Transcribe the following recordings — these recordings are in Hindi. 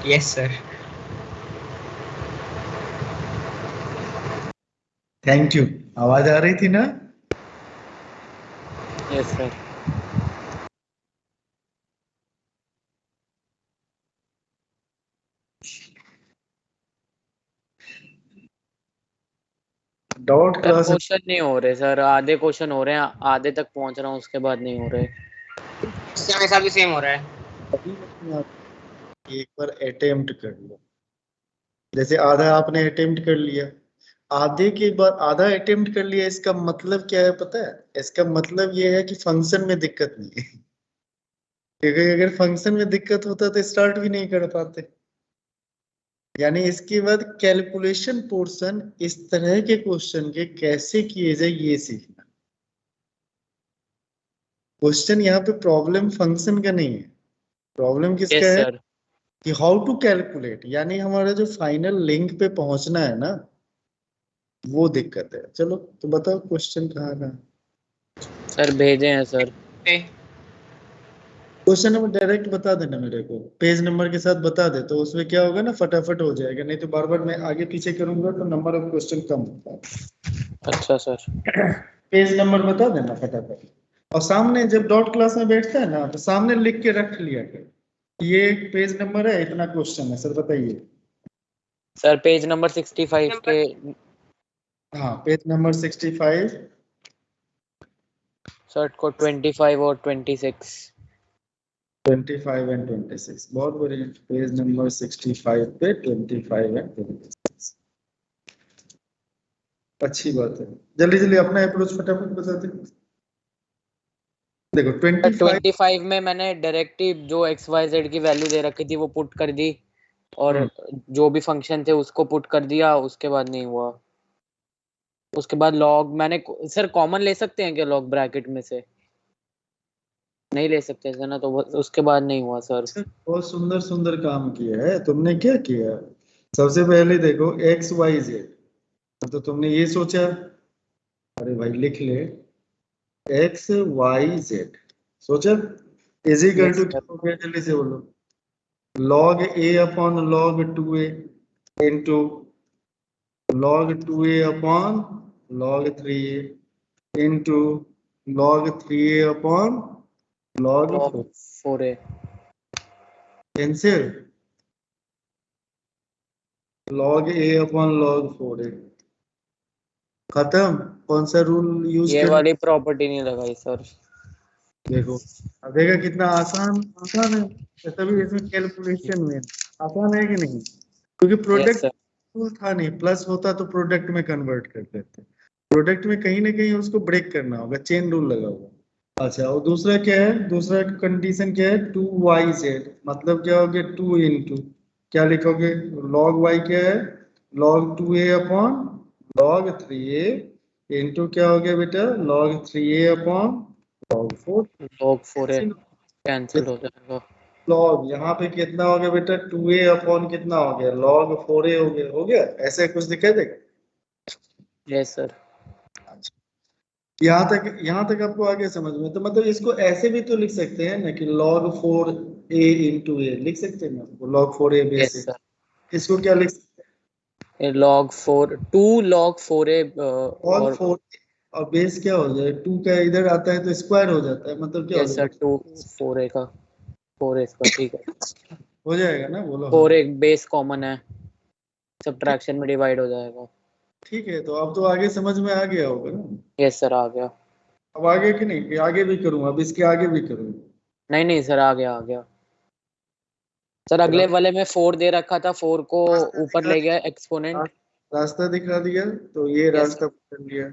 Yes sir. Thank you. आवाज आ रही थी ना? Yes sir. Dot sir class question नहीं हो रहे सर, आधे क्वेश्चन हो रहे हैं, आधे तक पहुंच रहा हूँ, उसके बाद नहीं हो रहे। इससे मेरे साथ भी सेम हो रहा है। एक बार अटेम्प्ट कर लो। जैसे आधा आपने अटेम्प्ट कर लिया, आधे के बाद आधा अटेम्प्ट कर लिया, इसका मतलब क्या है पता है? इसका मतलब ये है कि फंक्शन में दिक्कत नहीं है। क्योंकि अगर फंक्शन में दिक्कत होता तो स्टार्ट भी नहीं कर पाते। यानी इसके बाद कैलकुलेशन पोर्शन, इस तरह के क्वेश्चन के कैसे किए जाए ये सीखना। क्वेश्चन यहाँ पे प्रॉब्लम फंक्शन का नहीं है, प्रॉब्लम किसका यस है सर। कि हाउ टू कैलकुलेट, यानी हमारा जो फाइनल लिंक पे पहुंचना है ना, वो दिक्कत है। चलो तो बताओ क्वेश्चन कहाँ का? सर भेजे हैं सर। क्वेश्चन नंबर डायरेक्ट बता देना मेरे को, पेज नंबर के साथ बता दे, तो उसमें क्या होगा ना, फटाफट हो जाएगा। नहीं तो बार बार मैं आगे पीछे करूंगा तो नंबर ऑफ क्वेश्चन कम होता है। अच्छा सर। पेज नंबर बता देना फटाफट। और सामने जब डॉट क्लास में बैठता है ना, तो सामने लिख के रख लिया कर, ये एक पेज नंबर है, इतना क्वेश्चन है, सर बताइए। सर पेज नंबर 65 के। हाँ, पेज नंबर 65। सर को 25 और 26। 25 एंड 26, बहुत बढ़िया। पेज नंबर 65 पे 25 एंड 26, अच्छी बात है। जल्दी जल्दी अपना अप्रोच फटाफट बताते। देखो 25 में मैंने डायरेक्टिव जो XYZ की वैल्यू दे रखी थी वो पुट कर दी, और जो भी फंक्शन थे उसको पुट कर दिया, उसके बाद नहीं हुआ। उसके बाद लॉग मैंने, सर कॉमन ले सकते हैं क्या लॉग ब्रैकेट में से? नहीं ले सकते सर ना, तो उसके बाद नहीं हुआ सर। बहुत सुंदर सुंदर काम किया है तुमने। क्या किया? सबसे पहले देखो XYZ, तो तुमने ये सोचा, अरे भाई लिख ले, XYZ सोचा, is equal yes to sir. क्या हो गया? जल्दी से बोलो। log A upon log 2A into log 2A upon log 3A into log 3A upon log 4। 4A। Cancel log A upon log 4A, खत्म। कौन सा रूल यूज ये कर? वाली प्रॉपर्टी नहीं लगाई सर। देखो अब देखा कितना आसान आसान है, तभी इसमें कैलकुलेशन में आसान है कि नहीं? क्योंकि यस प्रोडक्ट सर। रूल था नहीं, प्लस होता तो प्रोडक्ट में कन्वर्ट कर देते। प्रोडक्ट में कहीं ना कहीं उसको ब्रेक करना होगा, चेन रूल लगा होगा। अच्छा, और दूसरा क्या है? दूसरा कंडीशन क्या है? 2YZ, मतलब क्या हो गया? 2 इंटू क्या लिखोगे? log y क्या है? log 2A upon log 3A into क्या हो गया बेटा? log 3A upon log 4। log 4A cancel हो जाएगा। लॉग यहाँ पे कितना हो गया बेटा? 2A अपॉन कितना हो गया? log 4A हो गया। हो गया ऐसे कुछ दिखाई देगा? Yes sir. यहाँ तक आपको आगे समझ में? तो मतलब इसको ऐसे भी तो लिख सकते हैं ना कि log 4A इंटू ए, लिख सकते हैं ना log 4A बेस यस से। सर। इसको क्या लिख सकते log 4 2 log 4A हैं? log और 4 और बेस क्या हो जाए? 2 का इधर आता है तो स्क्वायर हो जाता है, मतलब क्या हो यस सर जाएगा? 2 4A का 4A का, ठीक है। हो जाएगा ना? बोलो हाँ। 4A बेस कॉमन है, सब्ट्रैक्शन में डिवाइड हो जाएगा। ठीक है, तो अब तो आगे समझ में आ गया होगा ना? यस सर आ गया। अब आगे कि नहीं कि आगे भी करूँ? अब इसके आगे भी करूँ? नहीं नहीं सर आ गया आ गया। सर अगले वाले में 4 दे रखा था, 4 को रास्ता ऊपर दिखा ले गया दिया, एक्सपोनेंट। रास्ता दिखा दिया, तो ये यस रास्ता पकड़ लिया।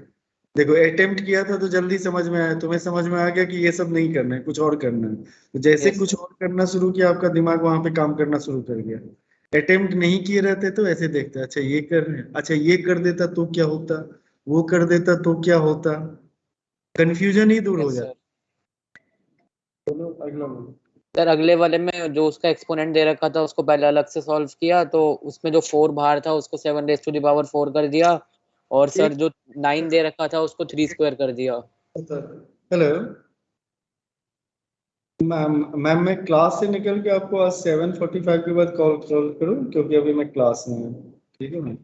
देखो अटेम्प्ट किया था तो जल्दी समझ में आया, तुम्हें समझ में आ गया कि ये सब नहीं करना है, कुछ और करना है। तो जैसे यस कुछ सर। और करना शुरू किया, आपका दिमाग वहां पे काम करना शुरू कर गया। अटेम्प्ट नहीं किए रहते तो ऐसे देखते, अच्छा ये कर रहे हैं, अच्छा ये कर देता तो क्या होता, वो कर देता तो क्या होता, कंफ्यूजन ही दूर हो यस जाता। सर। चलो अगला बोलो। सर अगले वाले में जो उसका एक्सपोनेंट दे रखा था उसको पहले अलग से सॉल्व किया, तो उसमें जो 4 बाहर था उसको 7 raised to the power 4 कर दिया, और एक सर जो 9 दे रखा था उसको 3 स्क्वायर कर दिया। हेलो, मैम मैं क्लास से निकल के आपको आज 7:45 के बाद कॉल करूँ, क्योंकि अभी मैं क्लास में हूँ। ठीक है मैम?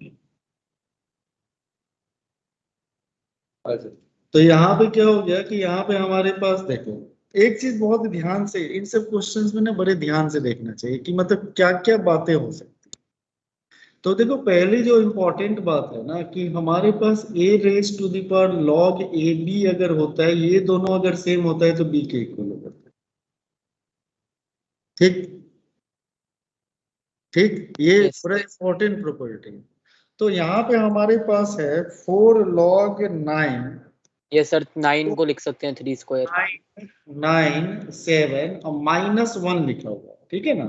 अच्छा, तो यहाँ पे क्या हो गया कि यहाँ पे हमारे पास देखो, एक चीज बहुत ध्यान से इन सब क्वेश्चंस में ना बड़े ध्यान से देखना चाहिए कि मतलब क्या क्या बातें हो सकती। तो देखो, पहली जो इम्पोर्टेंट बात है ना कि हमारे पास a raise to the power log a b अगर होता है, ये दोनों अगर सेम होता है तो b के इक्वल होता है। ठीक ठीक, ये Yes. बड़ा इम्पोर्टेंट प्रॉपर्टी। तो यहाँ पे हमारे पास है 4 log 9, ये सर 9 को लिख सकते हैं 3 स्क्वायर। 9 7 और -1 लिखा हुआ है, ठीक है ना?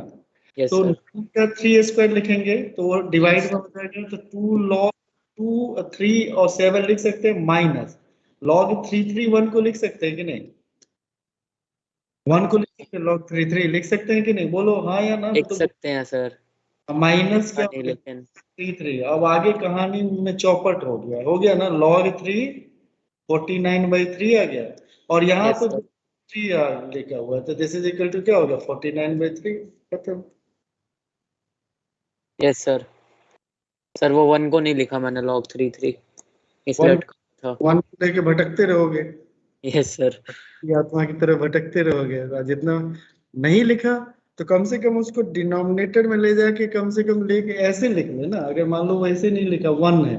यस तो सर। 9 का 3 स्क्वायर लिखेंगे तो वो डिवाइड Yes, में हो जाएगा, तो 2 log 2 3 और 7 लिख सकते हैं, माइनस log 3 3 1 को लिख सकते हैं कि नहीं? 1 को लिख सकते हैं, log 3 3 लिख सकते हैं कि नहीं? बोलो हाँ या ना। लिख तो सकते हैं सर। माइनस क्या हाँ, हो नहीं गया? लेकिन 3 3। अब आगे कहानी में चौपट हो गया ना, log 3 49/3 आ गया, और यहाँ यस पे सर। 3 लिखा हुआ है, तो दिस इज इक्वल टू क्या होगा? 49/3। खत्म। Yes sir. सर वो 1 को नहीं लिखा मैंने, log 3 3 इसलिए वन अटका था। वन को लेके भटकते रहोगे, यस सर। ये आत्मा की तरह भटकते रहोगे। और जितना नहीं लिखा तो कम से कम उसको डिनोमिनेटर में ले जाके कम से कम लेके ऐसे लिख लेना। अगर मान लो वैसे नहीं लिखा, 1 है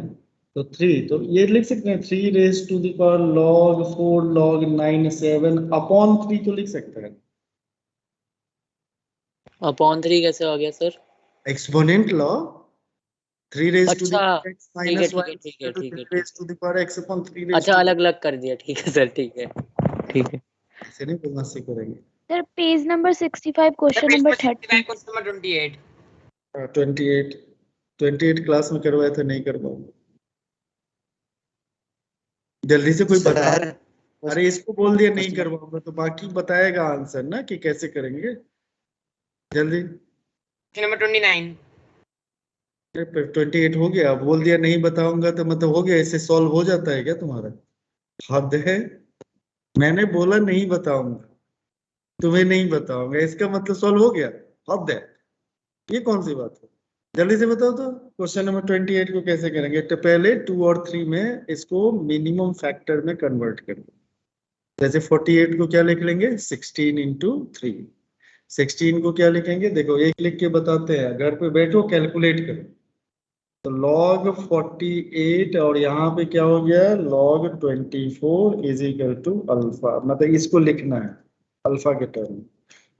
तो 3, तो ये लिख सकते हैं 3 raise to the power log 4 log 9 7 upon 3 तो लिख सकते हैं। अपॉन 3 कैसे आ गया sir? Exponent law, 3 raise to the अच्छा, पावर x ठीक है माइनस ठीक y है ठीक है टू ठीक 3 है ठीक रेज है। To the power x upon 3 raise अच्छा, टू। अलग अलग कर दिया, ठीक है सर, ठीक है ठीक है। ऐसे नहीं बोलना सीखेंगे। Sir, page number 65, question page number पर 65, 30. Question number 28। 28 क्लास में करवाया था, नहीं करवाऊंगा। जल्दी से कोई बता। सर अरे इसको बोल दिया नहीं करवाऊंगा तो बाकी बताएगा आंसर ना कि कैसे करेंगे। जल्दी। Question number 29। 28 हो गया, अब बोल दिया नहीं बताऊंगा तो मतलब हो गया, इससे सॉल्व हो जाता है क्या तुम्हारा? हद है। मैंने बोला नहीं बताऊंगा, तुम्हें नहीं बताऊंगा, इसका मतलब सॉल्व हो गया? हद है, ये कौन सी बात है? जल्दी से बताओ तो क्वेश्चन नंबर 28 को कैसे करेंगे। तो पहले 2 और 3 में इसको मिनिमम फैक्टर में कन्वर्ट कर दो। जैसे 48 को क्या लिख लेंगे? 16 इंटू 3। 16 को क्या लिखेंगे? देखो एक लिख के बताते हैं, घर पे बैठो कैलकुलेट करो। तो log 48 और यहाँ पे क्या हो गया? log 24 is equal to alpha, मतलब इसको लिखना है अल्फा के टर्म में।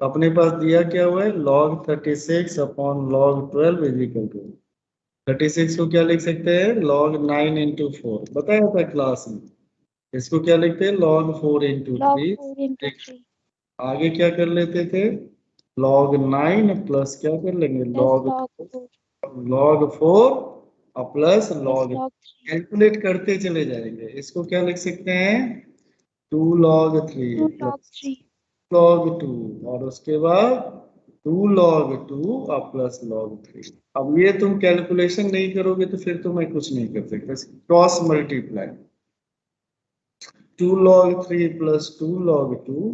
अपने पास दिया क्या हुआ है? log 36 upon log 12 is equal to 36 को क्या लिख सकते हैं? log 9 इंटू 4, बताया था क्लास में। इसको क्या लिखते हैं? log 4 into Log 3। 4 into 3 आगे क्या कर लेते थे? log 9 प्लस क्या कर लेंगे? plus log log 4 log 4 और plus plus log। log 3 calculate करते चले जाएंगे। इसको क्या लिख सकते हैं? 2 log 3 2 log प्लस 3 log 2, और उसके बाद 2 log 2 और प्लस log 3। अब ये तुम कैलकुलेशन नहीं करोगे तो फिर तो मैं कुछ नहीं कर सकता। Cross multiply 2 log 3 plus 2 log 2,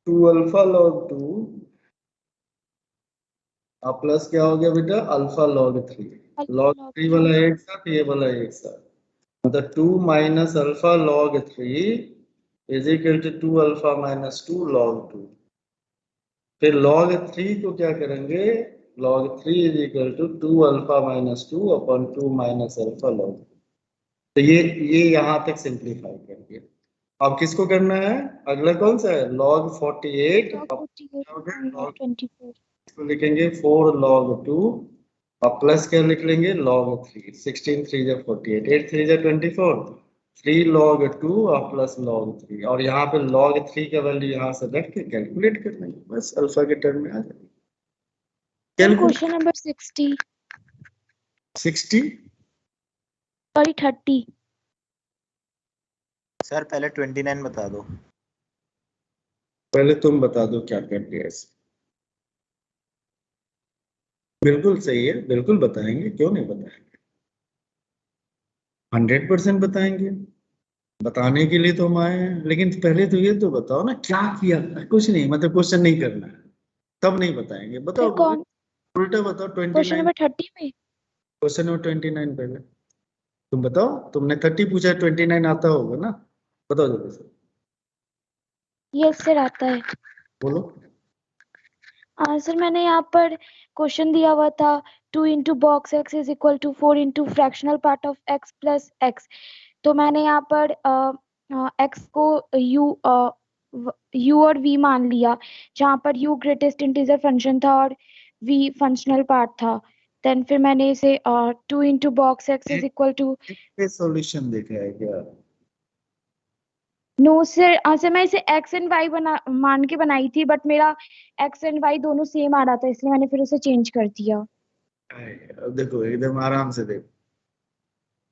2 alpha log 2 और प्लस क्या हो गया बेटा? Alpha log 3। alpha log log 3 3 वाला एक साथ, ये वाला एक साथ, मतलब 2 minus alpha log 3 is equal to 2 alpha minus 2 log 2। फिर log 3 को क्या करेंगे? log 3 is equal to 2 alpha minus 2 upon 2 minus alpha log। तो ये यहाँ तक सिंप्लीफाई करेंगे। अब किसको करना है? अगला कौन सा है? log 48। log 48 upon log 24 इसको लिखेंगे 4 log 2 और प्लस क्या लिख लेंगे? log 3। 16 3 जा 48, 8 3 जा 24, 3 log 2 और प्लस log 3, और यहाँ पे log 3 का वैल्यू यहाँ से रख के कैलकुलेट कर लेंगे, बस अल्फा के टर्म में आ जाएगा। Sir, calculate question number 60 60। sorry 30 sir पहले 29 बता दो। पहले तुम बता दो क्या कर दिया इसे। बिल्कुल सही है, बिल्कुल बताएंगे, क्यों नहीं बताएंगे, 100% बताएंगे। बताने के लिए तो हम आए हैं, लेकिन पहले तो ये तो बताओ ना क्या किया। कुछ नहीं, मतलब क्वेश्चन नहीं करना है, तब नहीं बताएंगे। फिर बताओ, कौन उल्टा बताओ। क्वेश्चन 29 नंबर 30 में? क्वेश्चन नंबर 29 पहले तुम बताओ। तुमने 30 पूछा, 29 आता होगा ना? बताओ जल्दी से, यस सर आता है। बोलो। सर मैंने यहाँ पर क्वेश्चन दिया हुआ था 2 into box x is equal to 4 into fractional part of x plus x. तो मैंने यहाँ पर एक्स को यू और वी मान लिया, जहाँ पर यू ग्रेटेस्ट इंटीजर फंक्शन था और वी फंक्शनल पार्ट था। देन फिर मैंने इसे 2 into box x is equal to solution देखा है क्या? No sir. सर मैं इसे एक्स एंड वाई मान के बनाई थी, बट मेरा एक्स एंड वाई दोनों सेम आ रहा था, इसलिए मैंने फिर उसे चेंज कर दिया। अब देखो एकदम आराम से देखो।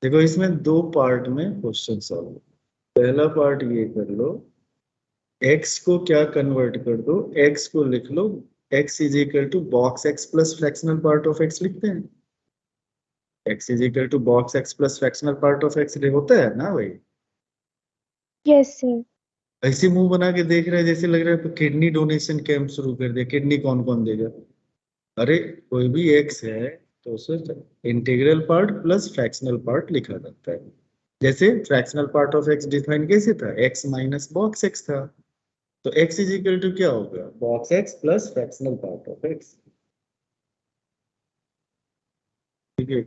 देखो इसमें दो पार्ट में क्वेश्चन सॉल्व। पहला पार्ट ये कर लो, x को क्या कन्वर्ट कर दो, x को लिख लो x is equal to box x plus fractional part of x लिखते हैं। x is equal to box x plus fractional part of x होता है ना भाई? Yes sir. ऐसे मुंह बना के देख रहे हैं जैसे लग रहा है किडनी डोनेशन कैंप शुरू कर दिया। किडनी कौन कौन देगा? अरे कोई भी x है तो उसे integral part plus fractional part लिखा जाता है। जैसे fractional part of x define कैसे था? x माइनस बॉक्स x था। तो x इज इक्वल टू क्या होगा? Box x plus fractional part of x। ठीक है,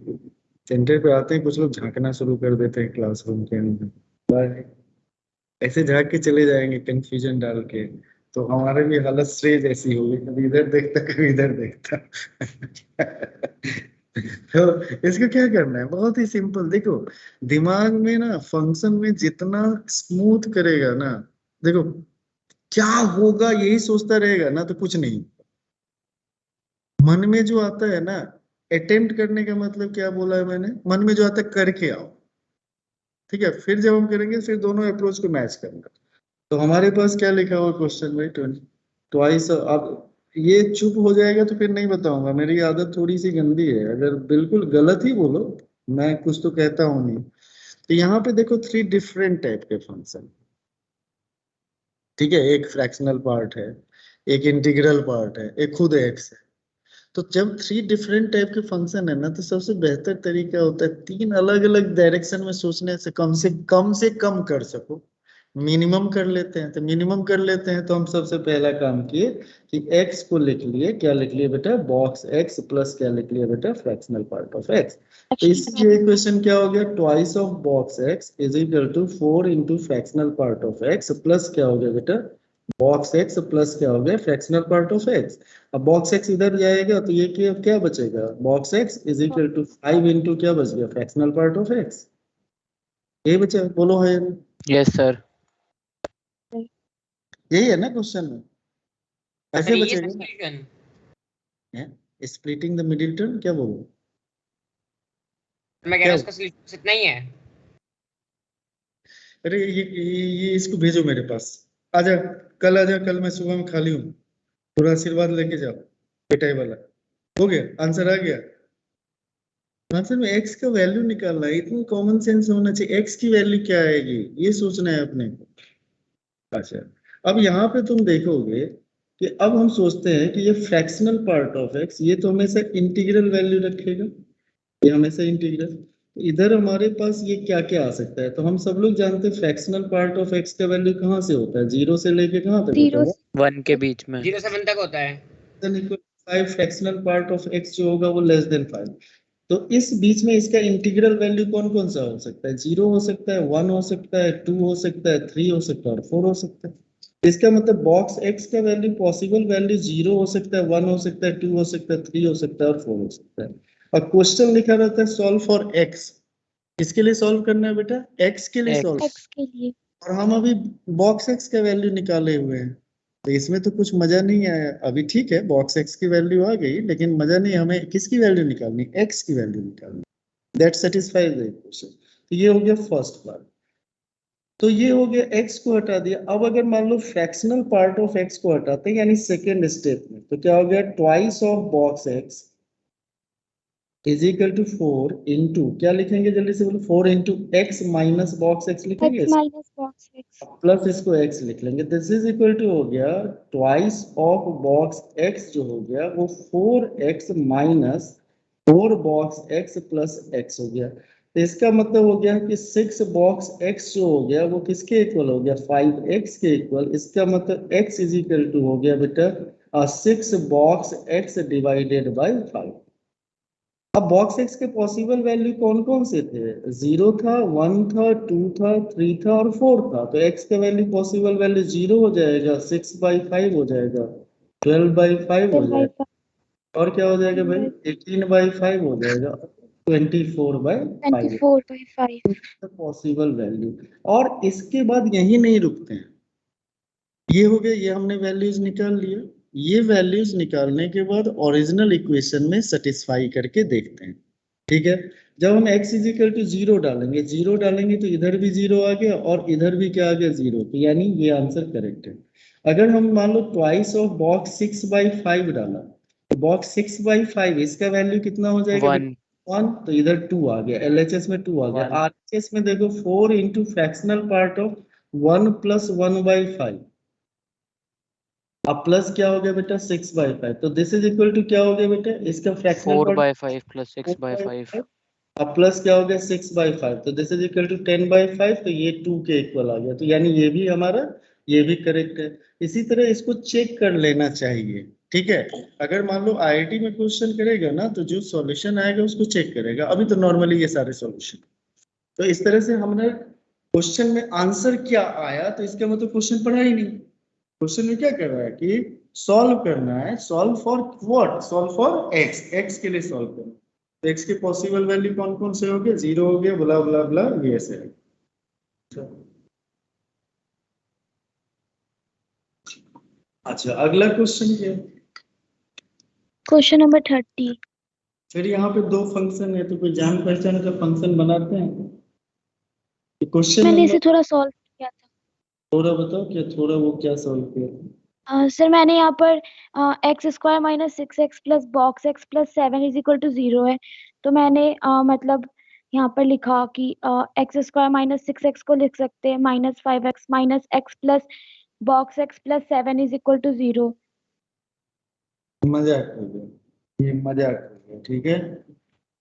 सेंटर पे आते हैं कुछ लोग झांकना शुरू कर देते हैं क्लासरूम के अंदर। बाय, ऐसे झांक के चले जाएंगे कंफ्यूजन डाल के, तो हमारे भी हालत श्रेय जैसी होगी, कभी इधर देखता कभी इधर देखता। तो इसको क्या करना है? बहुत ही सिंपल। देखो दिमाग में ना फंक्शन में जितना स्मूथ करेगा ना, देखो क्या होगा यही सोचता रहेगा ना, तो कुछ नहीं। मन में जो आता है ना, अटेम्प्ट करने का मतलब क्या बोला है मैंने? मन में जो आता है करके आओ। ठीक है, फिर जब हम करेंगे फिर दोनों अप्रोच को मैच करना। तो हमारे पास क्या लिखा हुआ क्वेश्चन में? ट्वाइस। अब ये चुप हो जाएगा तो फिर नहीं बताऊंगा। मेरी आदत थोड़ी सी गंदी है, अगर बिल्कुल गलत ही बोलो, मैं कुछ तो कहता हूँ नहीं। तो यहाँ पे देखो 3 डिफरेंट टाइप के फंक्शन। ठीक है, एक फ्रैक्शनल पार्ट है, एक इंटीग्रल पार्ट है, एक खुद एक्स है। तो जब 3 डिफरेंट टाइप के फंक्शन है ना, तो सबसे बेहतर तरीका होता है 3 अलग अलग डायरेक्शन में सोचने से कम कर सको, मिनिमम कर लेते हैं। तो मिनिमम कर लेते हैं तो हम सबसे पहला काम किए कि x को लिख लिए, क्या लिख लिए बेटा? बॉक्स x प्लस क्या लिख लिया बेटा? Fractional part of x। तो इसलिए इक्वेशन क्या हो गया? Twice of box x is equal to 4 into fractional part of x plus क्या हो गया बेटा? बॉक्स x प्लस क्या हो गया? Fractional part of x। अब बॉक्स x इधर जाएगा तो ये क्या बचेगा? Box x is equal to 5 into क्या बच गया? Fractional part of x। ये बचा, बोलो है यस सर। यही है ना क्वेश्चन में? ऐसे ये बचेगा सॉल्यूशन ना? स्प्लिटिंग द मिडिल टर्म, क्या बोलो? मैं कह रहा हूँ इसका सॉल्यूशन इतना ही है। अरे ये इसको भेजो मेरे पास। आजा, कल आजा, कल मैं सुबह में खाली हूँ। पूरा आशीर्वाद लेके जाओ, बेटा वाला। हो गया, आंसर आ गया। आंसर में x का वैल्यू निकालना है, इतना कॉमन सेंस होना चाहिए। x की वैल्यू क्या आएगी ये सोचना है अपने को। अच्छा, अब यहाँ पे तुम देखोगे कि अब हम सोचते हैं कि ये फ्रैक्शनल पार्ट ऑफ x, ये तो हमेशा इंटीग्रल वैल्यू रखेगा, ये हमेशा इंटीग्रल। इधर हमारे पास ये क्या क्या आ सकता है? तो हम सब लोग जानते हैं फ्रैक्शनल पार्ट ऑफ x का वैल्यू कहाँ से होता है? 0 से लेके कहाँ तक होता 0 है? 1 के बीच में। 0 से 1 तक होता है। 5 फ्रैक्शनल पार्ट ऑफ x जो होगा वो लेस देन 5। तो इस बीच में इसका इंटीग्रल वैल्यू कौन कौन सा हो सकता है? 0 हो सकता है, 1 हो सकता है, 2 हो सकता है, 3 हो सकता है और 4 हो सकता है। इसका मतलब बॉक्स x का वैल्यू, पॉसिबल वैल्यू 0 हो सकता है, 1 हो सकता है, 2 हो सकता है, 3 हो सकता है और 4 हो सकता है। और क्वेश्चन लिखा रहता है सॉल्व फॉर x। किसके लिए सॉल्व करना है बेटा? x के लिए X। सॉल्व। x के लिए। और हम अभी बॉक्स x का वैल्यू निकाले हुए हैं, तो इसमें तो कुछ मजा नहीं आया अभी। ठीक है, बॉक्स x की वैल्यू आ गई, लेकिन मजा नहीं। हमें किसकी वैल्यू निकालनी? x की वैल्यू निकालनी। That satisfies the equation. तो ये हो गया फर्स्ट पार्ट। तो ये हो गया, x को हटा दिया। अब अगर मान लो फ्रैक्शनल पार्ट ऑफ x को हटाते हैं, यानी सेकेंड स्टेप में, तो क्या हो गया? Twice of box x is equal to 4 into क्या लिखेंगे जल्दी से बोलो, 4 into x minus box x लिखेंगे, x minus box x plus इसको x लिख लेंगे। दिस इज इक्वल टू हो गया ट्वाइस ऑफ बॉक्स x जो हो गया वो 4x minus 4 box x plus x हो गया। तो इसका मतलब हो गया कि 6 बॉक्स x जो हो गया वो किसके इक्वल हो गया, 5x के इक्वल। इसका मतलब x इज इक्वल टू हो गया बेटा 6 बॉक्स x डिवाइडेड बाई 5। अब बॉक्स एक्स के पॉसिबल वैल्यू कौन कौन से थे, 0 था, 1 था, 2 था, 3 था और 4 था। तो एक्स का वैल्यू पॉसिबल वैल्यू 0 हो जाएगा, 6/5 हो जाएगा, 12/5 हो जाएगा, और क्या हो जाएगा भाई 18/5 हो जाएगा, 24/5 24/5 पॉसिबल वैल्यू। और इसके बाद यही नहीं रुकते हैं, ये हो गया, ये हमने वैल्यूज निकाल लिया। ये वैल्यूज निकालने के बाद ओरिजिनल इक्वेशन में सेटिस्फाई करके देखते हैं। ठीक है, जब हम x इज इक्वल टू 0 डालेंगे, 0 डालेंगे तो इधर भी 0 आ गया और इधर भी क्या आ गया 0, तो यानी ये आंसर करेक्ट है। अगर हम मान लो ट्वाइस ऑफ बॉक्स 6/5 डाला, तो बॉक्स 6/5 इसका वैल्यू कितना हो जाएगा 1 1, तो इधर 2 आ गया, LHS में 2 आ गया, 1 RHS में देखो 4 into fractional part of 1 plus 1/5, अब प्लस क्या हो गया बेटा 6/5, तो दिस इज इक्वल टू क्या हो गया बेटा, इसका फ्रैक्शनल पार्ट 4/5 प्लस 6/5 अब प्लस क्या हो गया 6/5, तो दिस इज इक्वल टू 10/5, तो ये 2 के इक्वल आ गया, तो यानी ये भी हमारा, ये भी करेक्ट है। इसी तरह इसको चेक कर लेना चाहिए। ठीक है, अगर मान लो IIT में क्वेश्चन करेगा ना, तो जो सॉल्यूशन आएगा उसको चेक करेगा। अभी तो नॉर्मली ये सारे सॉल्यूशन, तो इस तरह से हमने क्वेश्चन में आंसर क्या आया, तो इसका मतलब क्वेश्चन पढ़ा ही नहीं। क्वेश्चन में क्या कर रहा है कि सॉल्व करना है, solve for what, solve for x, x के लिए सॉल्व करना। तो एक्स के पॉसिबल वैल्यू कौन कौन से हो गए, 0 हो गया, ब्ला ब्ला ब्ला, ये ऐसे है। अच्छा, अगला क्वेश्चन क्या है, क्वेश्चन नंबर 30 फिर यहाँ पे 2 फंक्शन है, तो कोई जान पहचान का फंक्शन बनाते हैं। क्वेश्चन मैंने नंबर इसे थोड़ा सॉल्व किया था। थोड़ा बताओ, क्या थोड़ा वो क्या सॉल्व किया। सर मैंने यहाँ पर x² minus 6x plus box x plus 7 is equal to 0 है, तो मैंने मतलब यहाँ पर लिखा कि x² माइनस 6x को लिख सकते हैं minus 5x minus x plus box x plus 7 is equal to 0। मजाक कर गया, ये मजाक कर गया। ठीक है,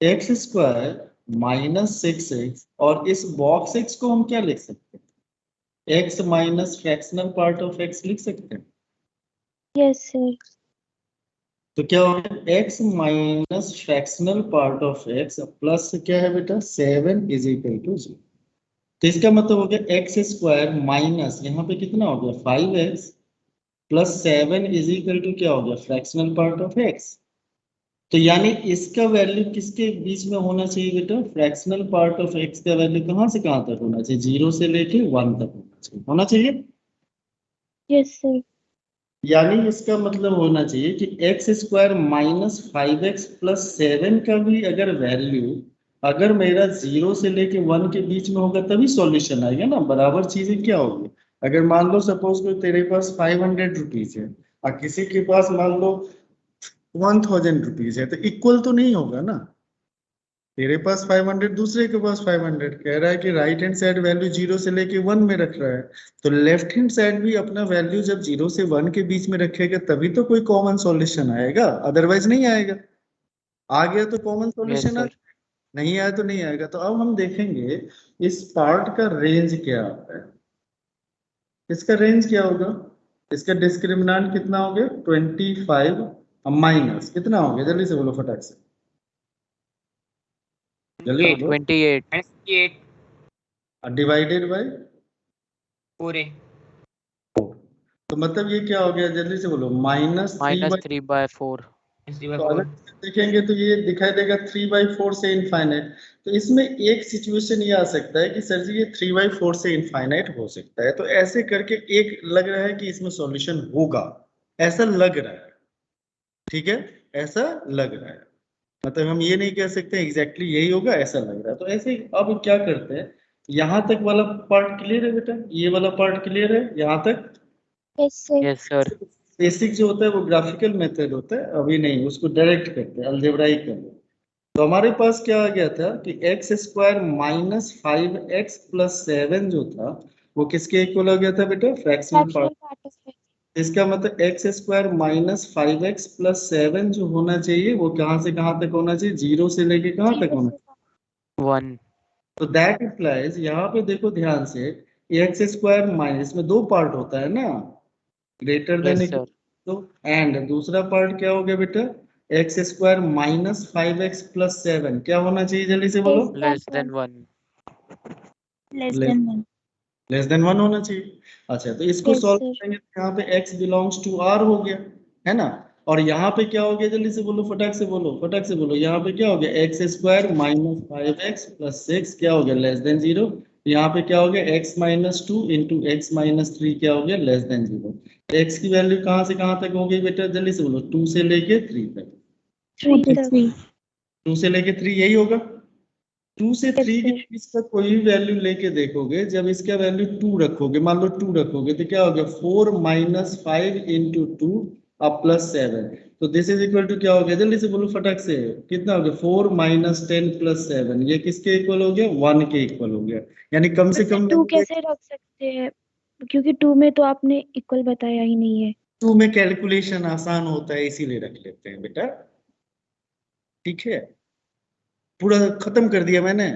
x² माइनस 6x और इस बॉक्स x को हम क्या लिख सकते हैं, x minus fractional part of x लिख सकते हैं। Yes sir. तो क्या हो गया, x minus fractional part of x plus क्या है बेटा 7 इज इक्वल टू 0। तो इसका मतलब हो गया x² माइनस यहाँ पे कितना हो गया 5x plus 7 is equal to क्या हो गया फ्रैक्शनल पार्ट ऑफ x। तो यानी इसका वैल्यू किसके बीच में होना चाहिए बेटा, फ्रैक्शनल पार्ट ऑफ x का वैल्यू कहाँ से कहाँ तक होना चाहिए, 0 से लेके 1 तक होना चाहिए। Yes sir. यानी इसका मतलब होना चाहिए कि x² माइनस 5x प्लस 7 का भी अगर वैल्यू अगर मेरा 0 से लेके 1 के बीच में होगा तभी सॉल्यूशन आएगा ना। बराबर चीजें क्या होगी, अगर मान लो सपोज कोई तेरे पास 500 रुपीज है और किसी के पास मान लो 1000 रुपीज है, तो इक्वल तो नहीं होगा ना। तेरे पास 500, दूसरे के पास 500, कह रहा है कि राइट हैंड साइड वैल्यू 0 से लेके 1 में रख रहा है, तो लेफ्ट हैंड साइड भी अपना वैल्यू जब 0 से 1 के बीच में रखेगा तभी तो कोई कॉमन सॉल्यूशन आएगा, अदरवाइज नहीं आएगा। आ गया तो कॉमन सॉल्यूशन सर। नहीं आया तो नहीं आएगा। तो अब हम देखेंगे इस पार्ट का रेंज क्या आता है, इसका रेंज क्या होगा, इसका डिस्क्रिमिनेंट कितना हो गया 25 माइनस कितना हो गया, जल्दी से बोलो फटाक से, जल्दी बोलो। 28 8 डिवाइडेड बाय पूरे, तो मतलब ये क्या हो गया, जल्दी से बोलो, -3/4। 3/4 तो अगर देखेंगे तो ये दिखाई देगा 3/4 से इनफाइनाइट। तो इसमें एक सिचुएशन ये आ सकता है कि सर जी ये 3/4 से इनफाइनाइट हो सकता है, तो ऐसे करके एक लग रहा है कि इसमें सॉल्यूशन होगा, ऐसा लग रहा है। ठीक है, ऐसा लग रहा है, मतलब हम ये नहीं कह सकते एग्जैक्टली यही होगा, ऐसा लग रहा है। तो ऐसे अब क्या करते हैं, यहाँ तक वाला पार्ट क्लियर है बेटा, ये वाला पार्ट क्लियर है यहाँ तक। Yes sir. Yes sir. Basic जो होता है वो ग्राफिकल मेथड होता है, अभी नहीं, उसको डायरेक्ट करते हैं, अलजेब्राइक करते हैं। तो हमारे पास क्या आ गया था कि x square minus 5x plus 7 जो था वो किसके इक्वल हो गया था बेटा, fractional fractional part. Part of इसका मतलब x square minus 5x plus 7 जो होना चाहिए वो कहाँ से कहाँ तक होना चाहिए, 0 से लेके कहाँ तक होना चाहिए, 1। तो दैट इम्प्लाइज, यहाँ पे देखो ध्यान से, एक्स स्क्वायर माइनस में दो पार्ट होता है ना, ग्रेटर देन यस सर। तो एंड दूसरा पार्ट क्या हो गया बेटा, x square minus 5x plus 7 क्या होना चाहिए, जल्दी से बोलो, less than 1। Less than 1। Less than 1 होना चाहिए। अच्छा तो इसको Yes, सॉल्व sir. करेंगे तो यहाँ पे x बिलोंग्स टू r हो गया, है ना, और यहाँ पे क्या हो गया, जल्दी से बोलो, फटाक से बोलो, फटाक से बोलो, यहाँ पे क्या हो गया, x square minus 5x plus 6 क्या हो गया, लेस देन 0। यहाँ पे क्या हो गया, x minus 2 into x minus 3 क्या हो गया, लेस देन 0। x की वैल्यू कहाँ से कहाँ तक हो गई बेटा, जल्दी से बोलो, 2 से लेके 3 तक, 3 2 से लेके 3 यही होगा। 2 से 3 Yes, के sir. इसका कोई भी वैल्यू लेके देखोगे, जब इसका वैल्यू 2 रखोगे, मान लो 2 रखोगे तो क्या हो गया, 4 माइनस 5 इंटू 2 अब प्लस 7, तो दिस इज इक्वल टू क्या हो गया, जल्दी से बोलो फटाक से, कितना हो गया, 4 माइनस 10 प्लस 7, ये किसके इक्वल हो गया, 1 के इक्वल हो गया, यानी कम से कम 2 कैसे रख सकते हैं, क्योंकि 2 में तो आपने इक्वल बताया ही नहीं है। 2 में कैलकुलेशन आसान होता है इसीलिए रख लेते हैं बेटा, ठीक है, पूरा खत्म कर दिया मैंने।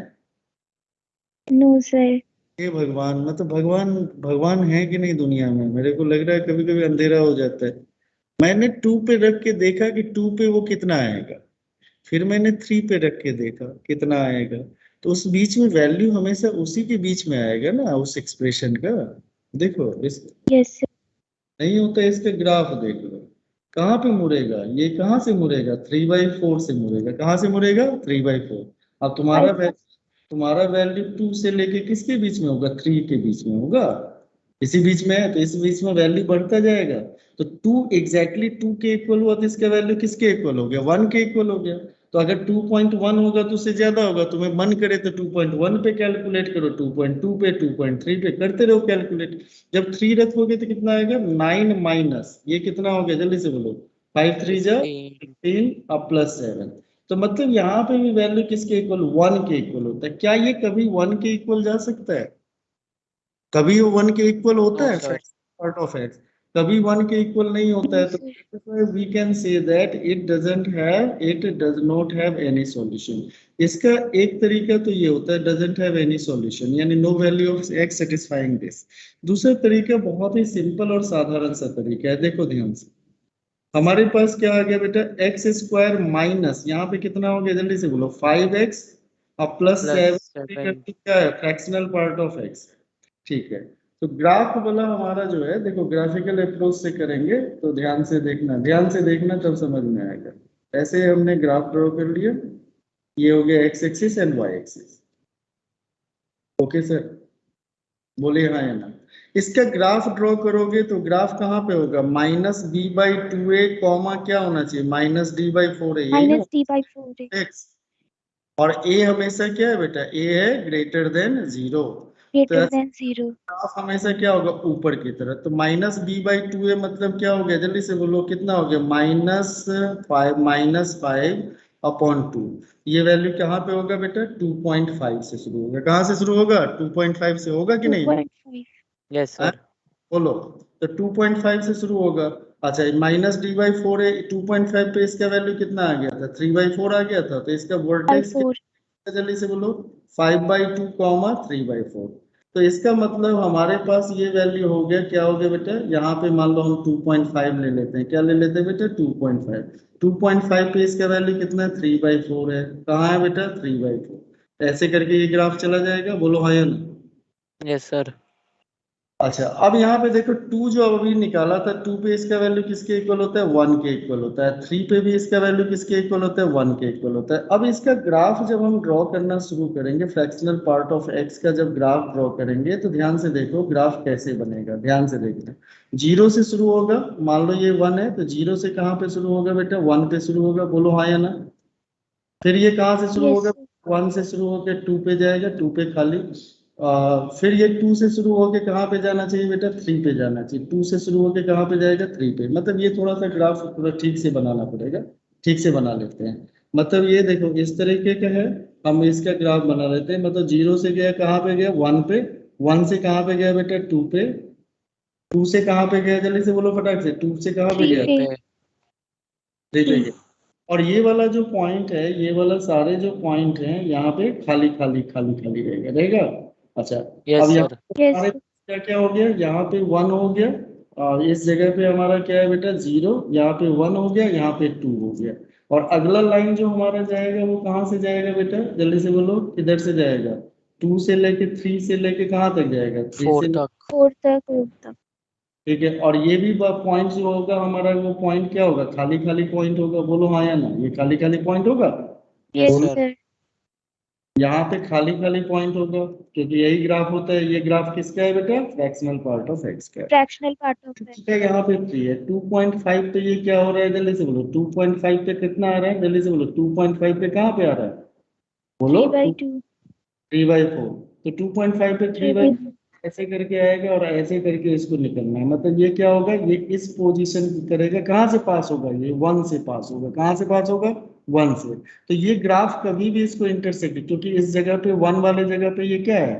No sir. हे भगवान, मतलब भगवान भगवान है कि नहीं दुनिया में, मेरे को लग रहा है कभी कभी अंधेरा हो जाता है। मैंने 2 पे रख के देखा कि 2 पे वो कितना आएगा, फिर मैंने 3 पे रख के देखा कितना आएगा, तो उस बीच में वैल्यू हमेशा उसी के बीच में आएगा ना, उस एक्सप्रेशन का। देखो इस यस सर। नहीं होता, इसका ग्राफ देख लो, कहाँ पे मुड़ेगा, ये कहाँ से मुड़ेगा, 3/4 से मुड़ेगा, कहाँ से मुड़ेगा, 3/4। अब तुम्हारा वैल्यू 2 से लेके किसके बीच में होगा, 3 के बीच में होगा, इसी बीच में है, तो इस बीच में वैल्यू बढ़ता जाएगा, तो 2 एग्जैक्टली 2 के इक्वल हुआ तो इसका वैल्यू किसके इक्वल हो गया, 1 के इक्वल हो गया। तो अगर 2.1 होगा तो उससे ज्यादा होगा, तुम्हें मन करे तो 2.1 पे कैलकुलेट करो, 2.2 पे, 2.3 पे करते रहो कैलकुलेट। जब 3 रखोगे तो कितना आएगा, 9 माइनस ये कितना हो गया, जल्दी से बोलो, 5 3 जा 15 अब प्लस 7, तो मतलब यहाँ पे भी वैल्यू किसके इक्वल, 1 के इक्वल होता है। क्या ये कभी 1 के इक्वल जा सकता है, कभी वो 1 के इक्वल होता No, है, sir. पार्ट ऑफ एक्स कभी 1 के इक्वल नहीं होता है, No, तो we can say that it does not have any solution. इसका एक तरीका तो ये होता है, डजंट हैव एनी सॉल्यूशन, यानी no value of x satisfying this. दूसरा तरीका बहुत ही सिंपल और साधारण सा तरीका है, देखो ध्यान से, हमारे पास क्या आ गया बेटा, एक्स स्क्वायर माइनस यहाँ पे कितना हो गया, जल्दी से बोलो, 5x अब प्लस 7 क्या है, फ्रैक्शनल पार्ट ऑफ x, ठीक है। तो ग्राफ वाला हमारा जो है, देखो ग्राफिकल अप्रोच से करेंगे तो ध्यान से देखना, ध्यान से देखना तब समझ में आएगा। ऐसे हमने ग्राफ ड्रॉ कर लिया, ये हो गया x axis and y axis, okay sir, बोलिए हाँ या ना। इसका ग्राफ ड्रॉ करोगे तो ग्राफ कहाँ पे होगा, माइनस b/2a कॉमा क्या होना चाहिए, माइनस d/4a, यही ना -d/4 x, और a हमेशा क्या है बेटा, a है ग्रेटर देन 0, तो greater than 0। ग्राफ हमेशा क्या होगा, ऊपर की तरफ, तो माइनस b/2a मतलब क्या हो गया, जल्दी से बोलो, कितना हो गया, -5 अपॉन 2, ये वैल्यू कहाँ पे होगा बेटा, 2.5 से शुरू होगा, कहाँ से शुरू होगा, 2.5 से होगा कि नहीं, 2.5। Yes, sir. बोलो, तो 2.5 से शुरू होगा। अच्छा माइनस d/4 है, 2.5 पे इसका वैल्यू कितना आ गया था, 3/4 आ गया था, तो इसका वर्टेक्स 4 जल्दी से बोलो, 5/2 कॉमा 3/4, तो इसका मतलब हमारे पास ये वैल्यू हो गया, क्या हो गया बेटा, यहाँ पे मान लो हम 2.5 ले लेते हैं, क्या ले लेते हैं बेटा, 2.5, 2.5 पे इसका वैल्यू कितना है, 3/4 है, कहाँ है बेटा, 3/4, ऐसे करके ये ग्राफ चला जाएगा, बोलो हाँ या ना। Yes, sir. अच्छा अब यहाँ पे देखो 2 जो अभी निकाला था, 2 पे इसका वैल्यू किसके इक्वल होता है, 1 के इक्वल होता है, 3 पे भी इसका वैल्यू किसके इक्वल होता है, 1 के इक्वल होता है। अब इसका ग्राफ जब हम ड्रॉ करना शुरू करेंगे, फ्रैक्शनल पार्ट ऑफ एक्स का जब ग्राफ ड्रॉ करेंगे तो ध्यान से देखो ग्राफ कैसे बनेगा, ध्यान से देखना, 0 से शुरू होगा, मान लो ये 1 है तो 0 से कहाँ पे शुरू होगा बेटा, 1 पे शुरू होगा, बोलो हाँ या ना। फिर ये कहाँ से शुरू Yes, होगा, sir. 1 से शुरू होकर 2 पे जाएगा, 2 पे खाली, फिर ये 2 से शुरू होके कहाँ पे जाना चाहिए बेटा, 3 पे जाना चाहिए, 2 से शुरू होके कहाँ पे जाएगा, 3 पे, मतलब ये थोड़ा सा ग्राफ थोड़ा ठीक से बनाना पड़ेगा, ठीक से बना लेते हैं। मतलब ये देखो इस तरीके का है, हम इसका ग्राफ बना लेते हैं। मतलब 0 से गया कहाँ पे गया 1 पे, 1 से कहाँ पे गया बेटा 2 पे, 2 से कहाँ पे गया जल्दी से बोलो फटाक से, 2 से कहाँ पे 3 गया पे देख लीजिए। और ये वाला जो पॉइंट है, ये वाला सारे जो पॉइंट हैं यहाँ पे खाली खाली खाली खाली रहेगा। अच्छा यस अब यहाँ सर। पे यस हमारे क्या क्या हो गया, यहाँ पे 1 हो गया, और इस जगह पे हमारा क्या है बेटा 0, यहाँ पे 1 हो गया, यहाँ पे 2 हो गया। और अगला लाइन जो हमारा जाएगा वो कहाँ से जाएगा बेटा जल्दी से बोलो, किधर से जाएगा, 2 से लेके 3 से लेके कहाँ तक जाएगा, 3 4 से, तक। 4 तक ठीक है। और ये भी पॉइंट जो होगा हमारा, वो पॉइंट क्या होगा, खाली खाली पॉइंट होगा, बोलो हाँ या ना, ये खाली खाली पॉइंट होगा। Yes yes sir. सर यहाँ पे खाली खाली पॉइंट होगा, क्योंकि यही ग्राफ होता है। ये ग्राफ किसका है बेटा, फ्रैक्शनल पार्ट ऑफ एक्स का है। फ्रैक्शनल पार्ट ऑफ ठीक है, यहाँ पे 3 है, 2.5 पे ये क्या हो रहा है जल्दी से बोलो, 2.5 पे कितना आ रहा है जल्दी से बोलो, 2.5 पे कहाँ पे आ रहा है बोलो, 3/2 3/4। तो 2.5 पे 3/4 ऐसे करके आएगा, और ऐसे करके इसको निकलना है। मतलब ये क्या होगा, ये इस पोजीशन करेगा, कहाँ से पास होगा, ये 1 से पास होगा, कहाँ से पास होगा 1 से। तो ये ग्राफ कभी भी इसको इंटरसेक्ट, क्योंकि इस जगह पे 1 वाले जगह पे ये क्या है,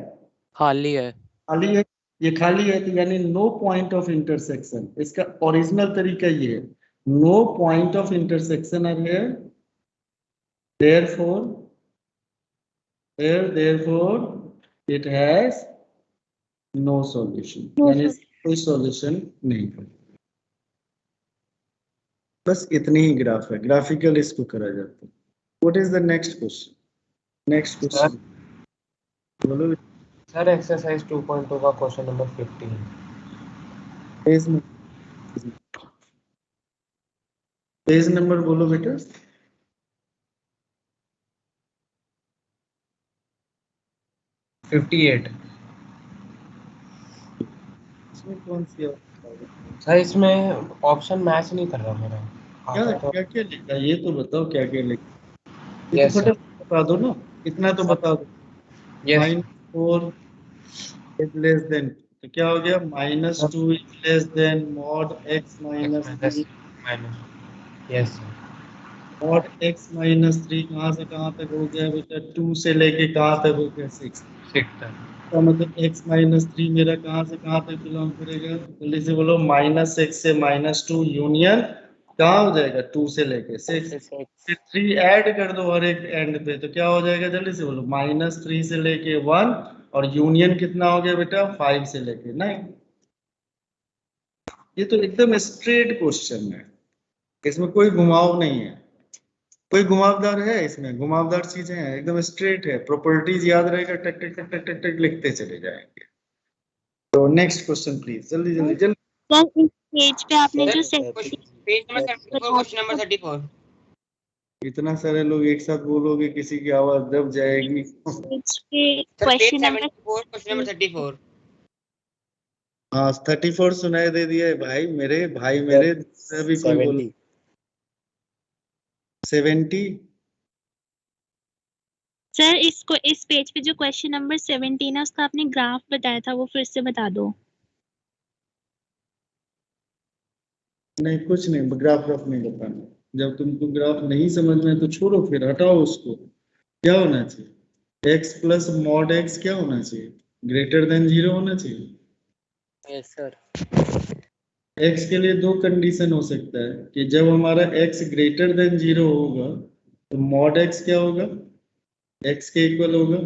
खाली है। खाली है, ये खाली है, तो यानी नो पॉइंट ऑफ इंटरसेक्शन। इसका ओरिजिनल तरीका ये है, no point of intersection are here, therefore it has no solution, No यानी solution. कोई सॉल्यूशन नहीं है। बस इतनी ही ग्राफ है, ग्राफिकल इसको करा जाता है। What is the next question, next question बोलो। सर एक्सरसाइज 2.2 का क्वेश्चन नंबर 15। पेज में पेज नंबर बोलो बेटा। 58। इसमें कौन सी सर इसमें ऑप्शन मैच नहीं कर रहा मेरा। क्या आता तो क्या क्या लिखा है ये तो बताओ, क्या क्या लिखा, ये यस तो सर। फटाफट बता दो ना, इतना तो बता दो। यस -4 इज लेस देन, तो क्या हो गया, -2 is less then mod x minus 3, minus. Yes sir. mod x minus 3 कहाँ से कहाँ तक हो गया बेटा, 2 से लेके कहाँ तक हो गया 6। 6 तक। तो मतलब x minus 3 मेरा कहाँ से कहाँ तक बिलोंग करेगा, जल्दी से बोलो, -x से -2 यूनियन कहाँ हो जाएगा, 2 से लेके 6, फिर 3 ऐड कर दो हर एक एंड पे, तो क्या हो जाएगा जल्दी से बोलो, -3 से लेके 1, और यूनियन कितना हो गया बेटा 5 से लेके 9। ये तो एकदम स्ट्रेट क्वेश्चन है, इसमें कोई घुमाव नहीं है, कोई घुमावदार है इसमें, घुमावदार चीजें हैं, एकदम स्ट्रेट है। प्रॉपर्टीज याद रहेगा, टक टक टक टक टक टक लिखते चले जाएंगे। तो नेक्स्ट क्वेश्चन प्लीज, जल्दी जल्दी जल्दी। सर इस पेज पे आपने जो पेज नंबर 74, क्वेश्चन नंबर 34। इतना सारे लोग एक साथ बोलोगे, किसी की आवाज दब जाएगी। पेज पे sir page question number 74, question number 34। हाँ 34 सुनाई दे दिया है भाई मेरे अभी कोई बोल 70। सर इसको इस पेज पे जो क्वेश्चन नंबर 17 है उसका आपने ग्राफ बताया था, वो फिर से बता दो। नहीं कुछ नहीं, ग्राफ ग्राफ नहीं बताना, जब तुमको ग्राफ नहीं समझ में तो छोड़ो, फिर हटाओ उसको। क्या होना चाहिए, x प्लस मॉड x क्या होना चाहिए, ग्रेटर देन 0 होना चाहिए। Yes sir. x के लिए दो कंडीशन हो सकता है, कि जब हमारा x ग्रेटर देन 0 होगा तो मॉड x क्या होगा, x के इक्वल होगा।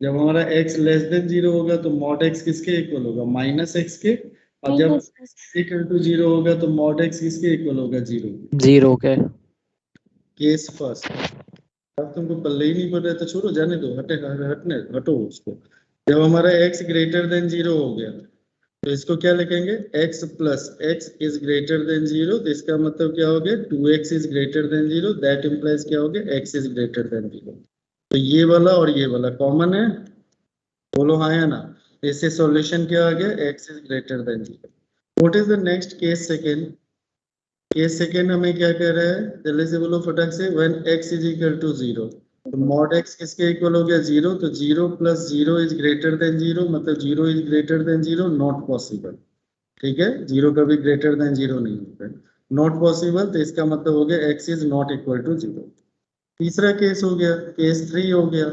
जब हमारा x लेस देन 0 होगा तो मॉड x किसके इक्वल होगा, -x के। और जब इक्वल टू 0 होगा तो मॉड x किसके इक्वल होगा, 0। 0 के। Case first. अब तुमको पल्ले ही नहीं पड़ रहा है तो छोड़ो, जाने दो, हटो उसको। जब हमारा x ग्रेटर देन 0 हो गया तो इसको क्या लिखेंगे, x plus x is greater than 0, तो इसका मतलब क्या हो गया, 2x is greater than 0, that implies क्या हो गया, x इज ग्रेटर देन 0। तो ये वाला और ये वाला कॉमन है, बोलो हाँ या ना। इससे सॉल्यूशन क्या आ गया, x is greater than 0। What is the next case second, case second हमें क्या कह रहा है, जल्दी से बोलो फटाक से, when x is equal to 0, तो मॉड x किसके इक्वल हो गया, 0, तो 0 प्लस 0 इज ग्रेटर देन 0, मतलब 0 is greater than 0 not possible. ठीक है, 0 कभी ग्रेटर देन 0 नहीं होता है, नॉट पॉसिबल, तो इसका मतलब हो गया x is not equal to 0। तीसरा केस हो गया, केस 3 हो गया।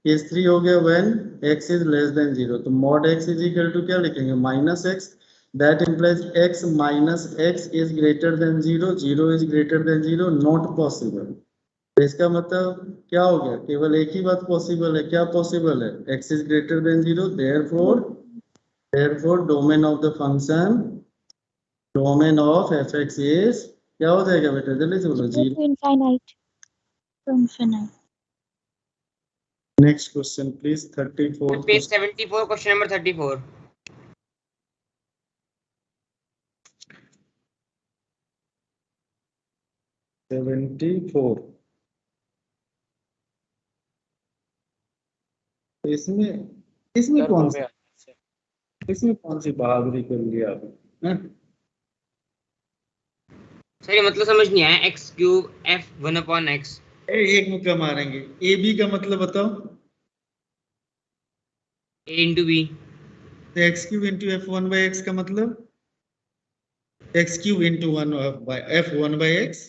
केस 3 हो गया when x is less than 0, तो mod x is equal to क्या लिखेंगे, minus x. That implies x minus x is greater than 0, 0 is greater than 0, not possible. तो इसका मतलब क्या हो गया, केवल एक ही बात पॉसिबल है। क्या पॉसिबल है, x is greater than 0, therefore domain of the function, domain of fx is क्या हो जाएगा बेटा, जल्दी से बोलो, 0। to infinite. infinite. Next question please, 34 page 74 question number 34। इसमें इसमें सर कौन हो सी, गया। इसमें कौन सी बहादुरी कर लिया आपने, सर ये मतलब समझ नहीं आया, एक्स क्यूब एफ 1/x। एक मुक्का मारेंगे। ए बी का मतलब बताओ, a into b। तो x cube into F one by x का मतलब x cube into one by F one by x.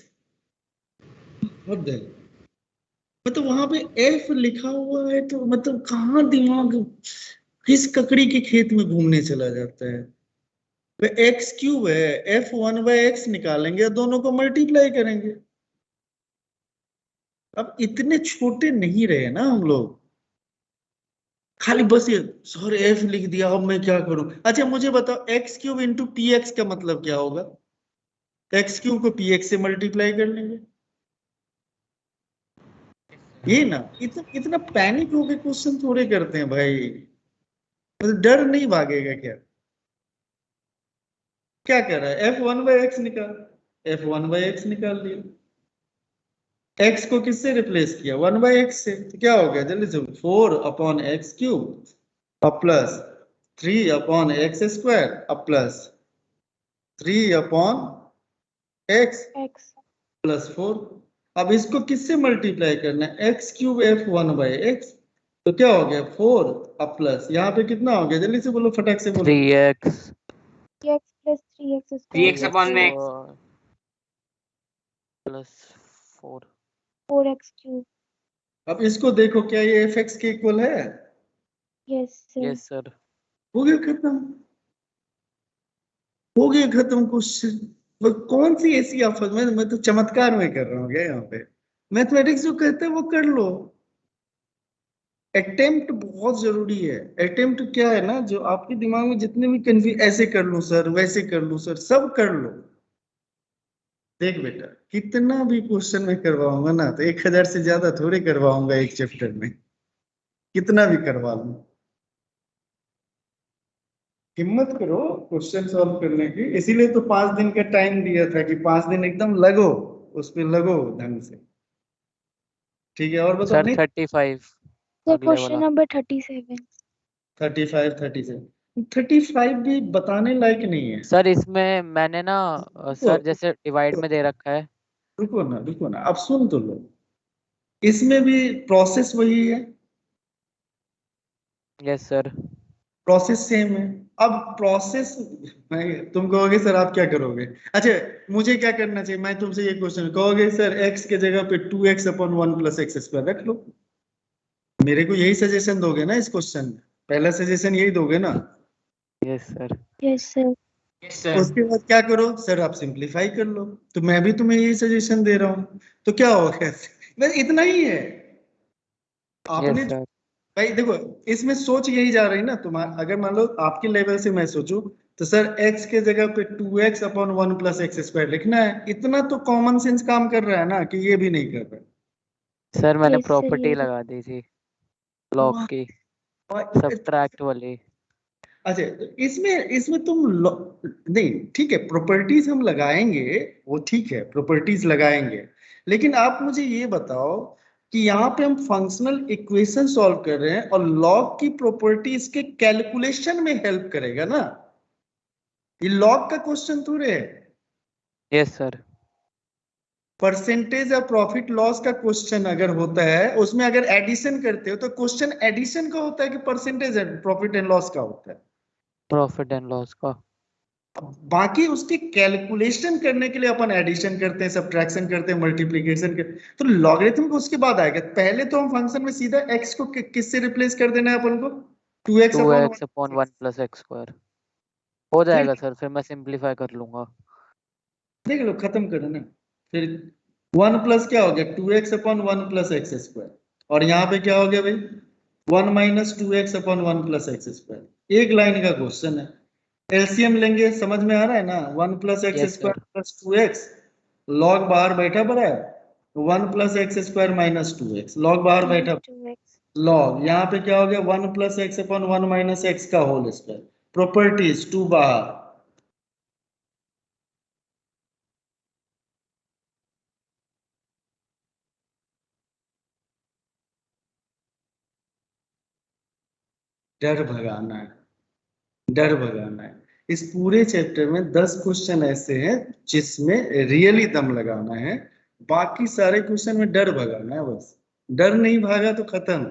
मतलब वहां पे एफ लिखा हुआ है, तो मतलब कहाँ दिमाग किस ककड़ी के खेत में घूमने चला जाता है। तो एक्स क्यूब है, एफ वन बाई एक्स निकालेंगे और दोनों को मल्टीप्लाई करेंगे। अब इतने छोटे नहीं रहे ना हम लोग, खाली बस ये सर एफ लिख दिया, अब मैं क्या करूं। अच्छा मुझे बताओ, x cube into P x का मतलब क्या होगा, एक्स क्यूब को पी एक्स से मल्टीप्लाई कर लेंगे। ये ना इतना पैनिक होके क्वेश्चन थोड़े करते हैं भाई, मतलब डर नहीं भागेगा क्या। क्या कर रहा है, एफ वन बाई एक्स निकाल, एफ वन बाई एक्स निकाल दिया। एक्स को किससे रिप्लेस किया, वन बाई एक्स से, तो क्या हो गया जल्दी से, 4/x क्यूब अब प्लस 3/x² अब प्लस 3/x X. प्लस 4। अब इसको किससे मल्टीप्लाई करना है, x cube F one by x, तो क्या हो गया 4 अब प्लस यहाँ पे कितना हो गया, जल्दी से बोलो, फटाक से बोलो। 3x 3x plus 3x square 3x plus upon में x। प्लस 4। 4x cube. अब इसको देखो, क्या ये एफ एक्स के इक्वल है, Yes, sir. Yes sir. हो गया खत्म, हो गया खत्म क्वेश्चन। वो कौन सी ऐसी आफत, मैं तो चमत्कार में कर रहा हूँ क्या यहाँ पे। मैथमेटिक्स जो कहते हैं वो कर लो, अटेम्प्ट बहुत जरूरी है। अटेम्प्ट क्या है ना, जो आपके दिमाग में जितने भी कंफ्यूज, ऐसे कर लूं सर, वैसे कर लूं सर, सब कर लो। देख बेटा, कितना भी क्वेश्चन में करवाऊंगा ना, तो 1000 से ज्यादा थोड़े करवाऊंगा एक चैप्टर में, कितना भी करवा लूं। हिम्मत करो क्वेश्चन सॉल्व करने की, इसीलिए तो 5 दिन का टाइम दिया था कि 5 दिन एकदम लगो, उस पे लगो ढंग से। ठीक है, और बताओ। सर नहीं 35 So अगले question वाला। number 37. 35 35 भी बताने लायक नहीं है। सर इसमें मैंने ना सर जैसे डिवाइड में दे रखा है। रुको ना, अब सुन तो लो, इसमें भी प्रोसेस वही है, यस सर। प्रोसेस सेम है। अब प्रोसेस, तुम कहोगे सर आप क्या करोगे, अच्छा मुझे क्या करना चाहिए, मैं तुमसे ये क्वेश्चन, कहोगे सर x के जगह पे 2x/1 + x² रख लो, मेरे को यही सजेशन दोगे ना इस क्वेश्चन में, पहला सजेशन यही दोगे ना। Yes sir. Yes, sir. Yes sir. उसके बाद क्या करो सर, आप सिंप्लीफाई कर लो, तो मैं भी तुम्हें यही सजेशन दे रहा हूँ, तो क्या हो गया, बस इतना ही है। आपने यस सर। भाई देखो, इसमें सोच यही जा रही ना तुम्हारा, अगर मान लो आपके लेवल से मैं सोचूं, तो सर x के जगह पे 2x/1 + x² लिखना है, इतना तो कॉमन सेंस काम कर रहा है ना, कि ये भी नहीं कर रहा सर मैंने Yes, sir. Property Yes. लगा दी थी लॉग है। की, और- सब्ट्रैक्ट वाली। अच्छा, तो इसमें इसमें तुम नहीं, ठीक है, प्रॉपर्टीज हम लगाएंगे, वो ठीक है, प्रॉपर्टीज लगाएंगे, लेकिन आप मुझे ये बताओ कि यहाँ पे हम फंक्शनल इक्वेशन सॉल्व कर रहे हैं, और लॉग की प्रॉपर्टी इसके कैलकुलेशन में हेल्प करेगा ना, ये लॉग का क्वेश्चन थोड़े है। Yes sir. Percentage of profit loss का क्वेश्चन अगर होता है, उसमें अगर एडिशन करते हो, तो क्वेश्चन एडिशन का होता है कि परसेंटेज प्रॉफिट एंड लॉस का होता है। प्रॉफिट एंड लॉस का। बाकी उसके कैलकुलेशन करने के लिए अपन एडिशन करते हैं, सब्ट्रैक्शन करते हैं, मल्टीप्लिकेशन करते हैं, तो लॉगरिथम को उसके बाद आएगा। पहले तो हम फंक्शन में सीधा x को किससे रिप्लेस कर देना है अपन को, 2x upon 2x upon 1 plus x square हो जाएगा सर, फिर मैं सिंप्लीफाई कर लूंगा। देख लो, खत्म करो ना। फिर 1 प्लस क्या हो गया, 2x upon 1 plus x square, और यहाँ पे क्या हो गया भाई, 1 minus 2x upon 1 plus x square. एक लाइन का क्वेश्चन है, एलसीएम लेंगे, समझ में आ रहा है ना, 1 plus x Yes, square sir. Plus 2x, log बाहर बैठा पड़ा है, 1 plus x square minus 2x, log बाहर बैठा, 2x। लॉग यहाँ पे क्या हो गया, 1 plus x upon 1 minus x का होल स्क्वायर, प्रॉपर्टीज 2 बाहर, डर भगाना है, डर भगाना है। इस पूरे चैप्टर में 10 क्वेश्चन ऐसे हैं जिसमें रियली दम लगाना है, बाकी सारे क्वेश्चन में डर भगाना है बस। डर नहीं भागा तो खत्म।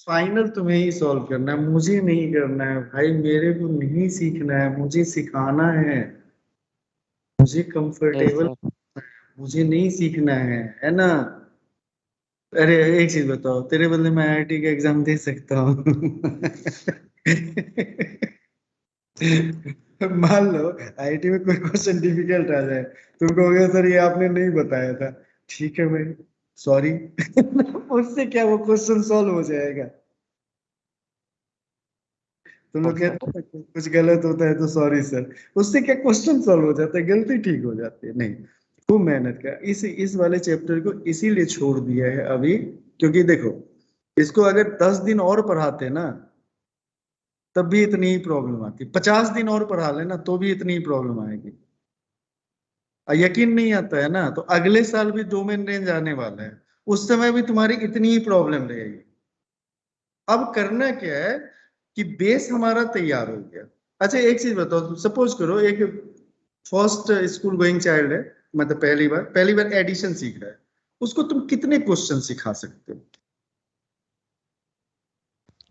फाइनल तुम्हें ही सॉल्व करना है, मुझे नहीं करना है भाई, मेरे को नहीं सीखना है, मुझे सिखाना है, मुझे Yes, कंफर्टेबल, sir. मुझे नहीं सीखना है ना। अरे एक चीज बताओ, तेरे बदले मैं आईआईटी का एग्जाम दे सकता हूँ। मान लो आईआईटी में कोई क्वेश्चन डिफिकल्ट आ जाए, तुम कहोगे सर ये आपने नहीं बताया था, ठीक है भाई सॉरी। उससे क्या वो क्वेश्चन सॉल्व हो जाएगा। तुम लोग Okay. कहते हैं कुछ गलत होता है तो सॉरी सर, उससे क्या क्वेश्चन सॉल्व हो जाता है, गलती ठीक हो जाती है। नहीं, खूब मेहनत कर। इस वाले चैप्टर को इसीलिए छोड़ दिया है अभी, क्योंकि देखो इसको अगर 10 दिन और पढ़ाते ना तब भी इतनी ही प्रॉब्लम आती, 50 दिन और पढ़ा लेना तो भी इतनी ही प्रॉब्लम आएगी। यकीन नहीं आता है ना, तो अगले साल भी डोमेन रेंज आने वाला है, उस समय भी तुम्हारी इतनी ही प्रॉब्लम रहेगी। अब करना क्या है कि बेस हमारा तैयार हो गया। अच्छा एक चीज बताओ, सपोज करो एक फर्स्ट स्कूल गोइंग चाइल्ड है, मतलब पहली बार एडिशन सीख रहा है, उसको तुम कितने क्वेश्चन सिखा सकते हो?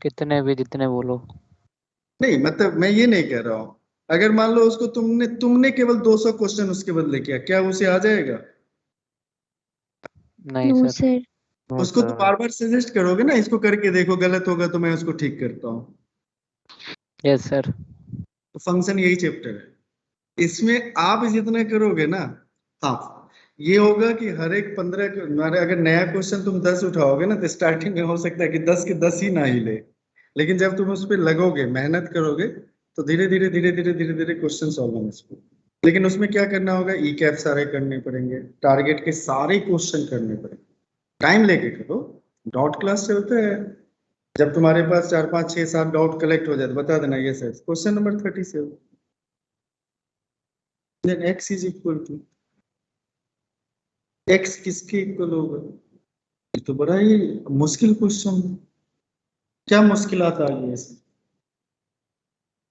कितने भी, जितने बोलो। नहीं मतलब मैं ये नहीं कह रहा हूं, अगर मान लो उसको तुमने केवल 200 क्वेश्चन उसके बदले किया, क्या उसे आ जाएगा? नहीं नो सर। सर। नो उसको तो सर। बार बार सजेस्ट करोगे ना, इसको करके देखो, गलत होगा तो मैं उसको ठीक करता हूँ। Yes sir. तो फंक्शन यही चैप्टर है, इसमें आप जितना करोगे ना, हाँ ये होगा कि हर एक 15 अगर नया क्वेश्चन तुम 10 उठाओगे ना तो स्टार्टिंग में हो सकता है कि 10 के 10 ही ना ही ले, लेकिन जब तुम उस पर लगोगे, मेहनत करोगे, तो धीरे धीरे क्वेश्चन सॉल्व होने शुरू। लेकिन उसमें क्या करना होगा, ई कैप सारे करने पड़ेंगे, टारगेट के सारे क्वेश्चन करने पड़ेंगे, टाइम लेके करो। डॉट क्लास से होता है, जब तुम्हारे पास 4 5 6 7 डाउट कलेक्ट हो जाए तो बता देना ये sir question number 37, then x is equal to, x किसके इक्वल होगा? ये तो बड़ा ही मुश्किल क्वेश्चन है। क्या मुश्किलात आ गई है इसमें?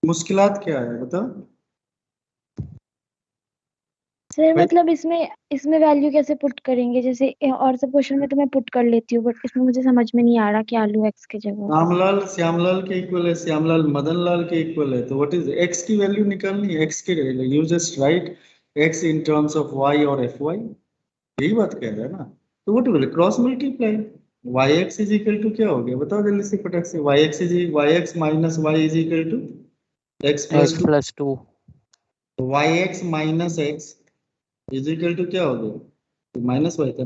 मुश्किलात क्या है बताओ सर भाई। मतलब इसमें इसमें वैल्यू कैसे पुट करेंगे, जैसे और सब क्वेश्चन में तो मैं पुट कर लेती हूँ, बट इसमें मुझे समझ में नहीं आ रहा कि आलू एक्स की जगह पे। श्यामलाल के इक्वल है, श्यामलाल मदन लाल के इक्वल है, तो व्हाट इज x की वैल्यू निकालनी है, x के you just right x in terms of y और fy, यही बात कह रहा है ना। तो what will cross multiply, yx is equal to क्या हो गया बताओ जल्दी से फटक से, yx minus y is equal to x plus x plus 2। 2, yx minus x is equal to क्या हो गया, तो माइनस वाई था,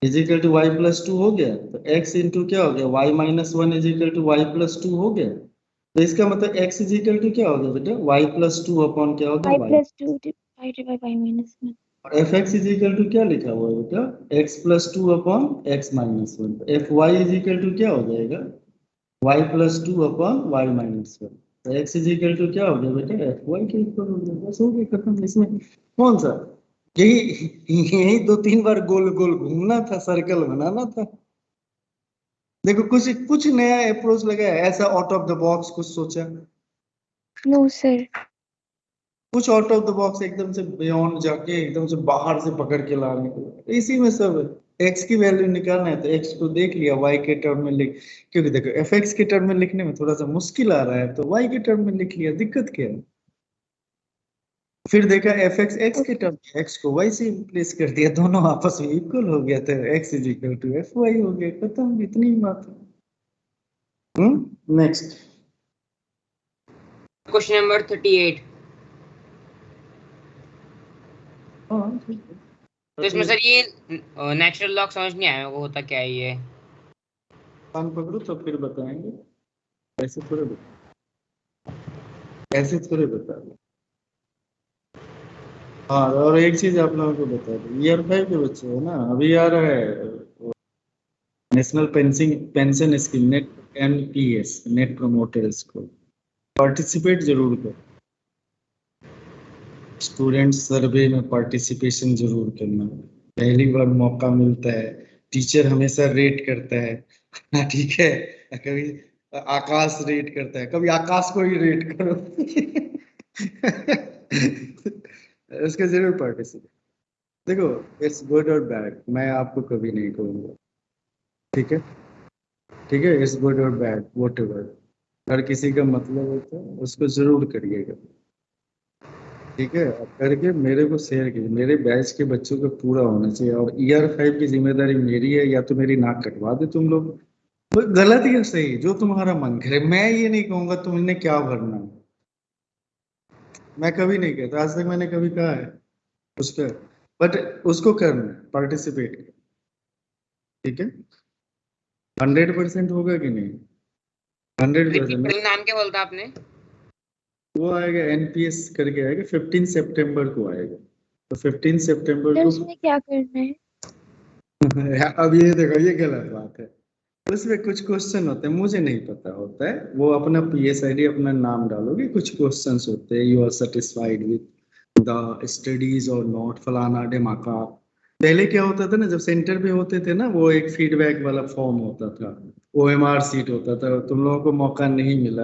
is equal to y plus 2 हो गया, तो x इंटू क्या हो गया, y minus 1 is equal to y plus 2 हो गया। तो इसका मतलब x इज इक्वल टू क्या हो गया बेटा, y प्लस 2 अपॉन क्या हो गया, y y। Plus 2 divided by y minus 1। और fx इज इक्वल टू क्या लिखा हुआ है बेटा, x plus 2 upon x minus 1, तो fy इज इक्वल टू क्या हो जाएगा, y plus 2 upon y minus 1, तो x इज इक्वल टू क्या हो गया बेटा, fy के इक्वल हो गया, बस हो गया खत्म। इसमें कौन सा, यही यही 2 3 बार गोल गोल घूमना था, सर्कल बनाना था। देखो कुछ कुछ नया अप्रोच लगाया, ऐसा आउट ऑफ द बॉक्स कुछ सोचा, नो सर। कुछ आउट ऑफ द बॉक्स एकदम से बियॉन्ड जाके एकदम से बाहर से पकड़ के लाने को, इसी में सब है। x की वैल्यू निकालना है तो x को देख लिया, y के टर्म में लिख, क्योंकि देखो fx के टर्म में लिखने में थोड़ा सा मुश्किल आ रहा है तो y के टर्म में लिख लिया, दिक्कत क्या है। फिर देखा fx x के टर्म में, x को y से रिप्लेस कर दिया, दोनों आपस में इक्वल हो गया, तो x is equal to fy हो गया, खत्म, इतनी बात है। Next question number 38। हाँ ठीक है। तो इसमें सर ये नेचुरल लॉग समझ नहीं आया मेरे को, होता क्या है ये? कान पकड़ो तो फिर बताएंगे, ऐसे थोड़े ऐसे थोड़े बता दो। हाँ और एक चीज आप लोगों को बता दो, ईयर 5 के बच्चे हो ना, अभी आ रहा है national pension scheme, net NPS, net promoter school, participate जरूर करो, स्टूडेंट सर्वे में पार्टिसिपेशन जरूर करना, पहली बार मौका मिलता है, टीचर हमेशा रेट करता है। ठीक है, कभी आकाश रेट करता है, कभी आकाश को ही रेट करो। उसका जरूर पार्टिसिपेट। देखो इट्स गुड और बैड, मैं आपको कभी नहीं कहूँगा, ठीक है, ठीक है, इट्स गुड और बैड व्हाटएवर, हर किसी का मतलब होता है, उसको जरूर करिएगा, ठीक है। अब करके मेरे को शेयर कीजिए, मेरे बैच के बच्चों का पूरा होना चाहिए, और ईयर 5 की जिम्मेदारी मेरी है, या तो मेरी नाक कटवा दे तुम लोग, गलत या सही जो तुम्हारा मन करे, मैं ये नहीं कहूंगा तुमने क्या भरना है, मैं कभी नहीं कहता, आज तक मैंने कभी कहा है उसका, बट उसको करना, पार्टिसिपेट, ठीक है। 100% होगा कि नहीं? 100%। नाम क्या बोलता आपने? वो आएगा NPS करके आएगा, 15 सितंबर को आएगा, तो 15 सितंबर को उसमें क्या करना है? अब ये देखो ये गलत बात है, उसमें कुछ क्वेश्चन होते हैं, मुझे नहीं पता होता है, वो अपना PSID अपना नाम डालोगे, कुछ क्वेश्चंस होते हैं, you are satisfied with the studies और नॉट, फलाना ढिमाका। पहले क्या होता था ना, जब सेंटर पे होते थे ना, वो एक फीडबैक वाला फॉर्म होता था, OMR सीट होता था, तुम लोगों को मौका नहीं मिला,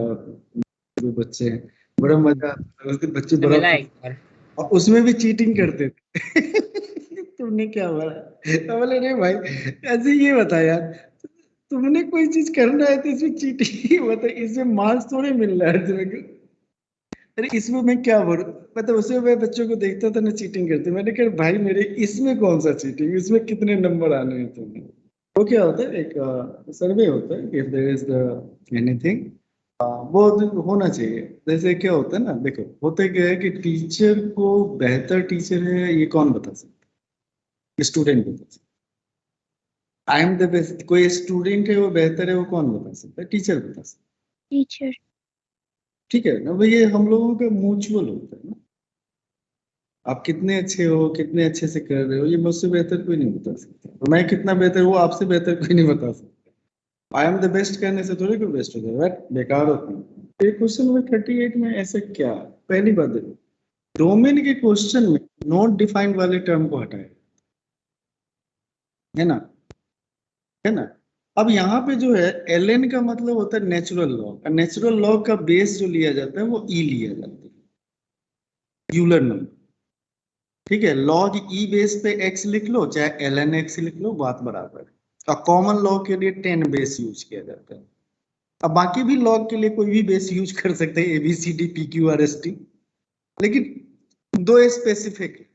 जो बच्चे हैं, बड़ा मजा आता था, उसके बच्चे बड़ा मिला एक बार। और उसमें भी चीटिंग करते थे। तुमने क्या बोला, बोले नहीं भाई ऐसे ये बता यार, तुमने कोई चीज करना है तो इसमें चीटिंग बता, इसमें मार्क्स थोड़े मिल रहा है तुम्हें, अरे इसमें मैं क्या बोलूं, मतलब उसमें मैं बच्चों को देखता था ना चीटिंग करते, मैंने कहा भाई मेरे इसमें कौन सा चीटिंग, इसमें कितने नंबर आने हैं तुम्हें। वो क्या होता है, एक सर्वे होता है, if there is the anything, वो होना चाहिए। जैसे क्या होता है ना, देखो होता क्या है कि टीचर को बेहतर टीचर है ये कौन बता सकता है? स्टूडेंट बता सकता है। आई एम द बेस्ट, कोई स्टूडेंट है वो बेहतर है वो कौन बता सकता है? टीचर बता सकता है, टीचर। ठीक है ना भाई, ये हम लोगों का म्यूचुअल होता है ना, आप कितने अच्छे हो, कितने अच्छे से कर रहे हो, ये मुझसे बेहतर कोई नहीं बता सकता, और मैं कितना बेहतर हूँ आपसे बेहतर कोई नहीं बता सकता। आई एम द बेस्ट कहने से थोड़ी कोई बेस्ट हो जाए, बट बेकार होता है। क्वेश्चन नंबर 38 में ऐसे क्या, पहली बात देखो, डोमेन के क्वेश्चन में नॉट डिफाइंड वाले टर्म को हटाए, है ना, है ना। अब यहाँ पे जो है LN का मतलब होता है नेचुरल लॉग, नेचुरल लॉग का बेस जो लिया जाता है वो E लिया जाता है, यूलर नंबर, ठीक है। लॉग E बेस पे x लिख लो, चाहे ln x लिख लो, बात बराबर है। और कॉमन लॉग के लिए 10 बेस यूज किया जाता है, अब बाकी भी लॉग के लिए कोई भी बेस यूज कर सकते हैं, ABCD PQRST, लेकिन दो स्पेसिफिक,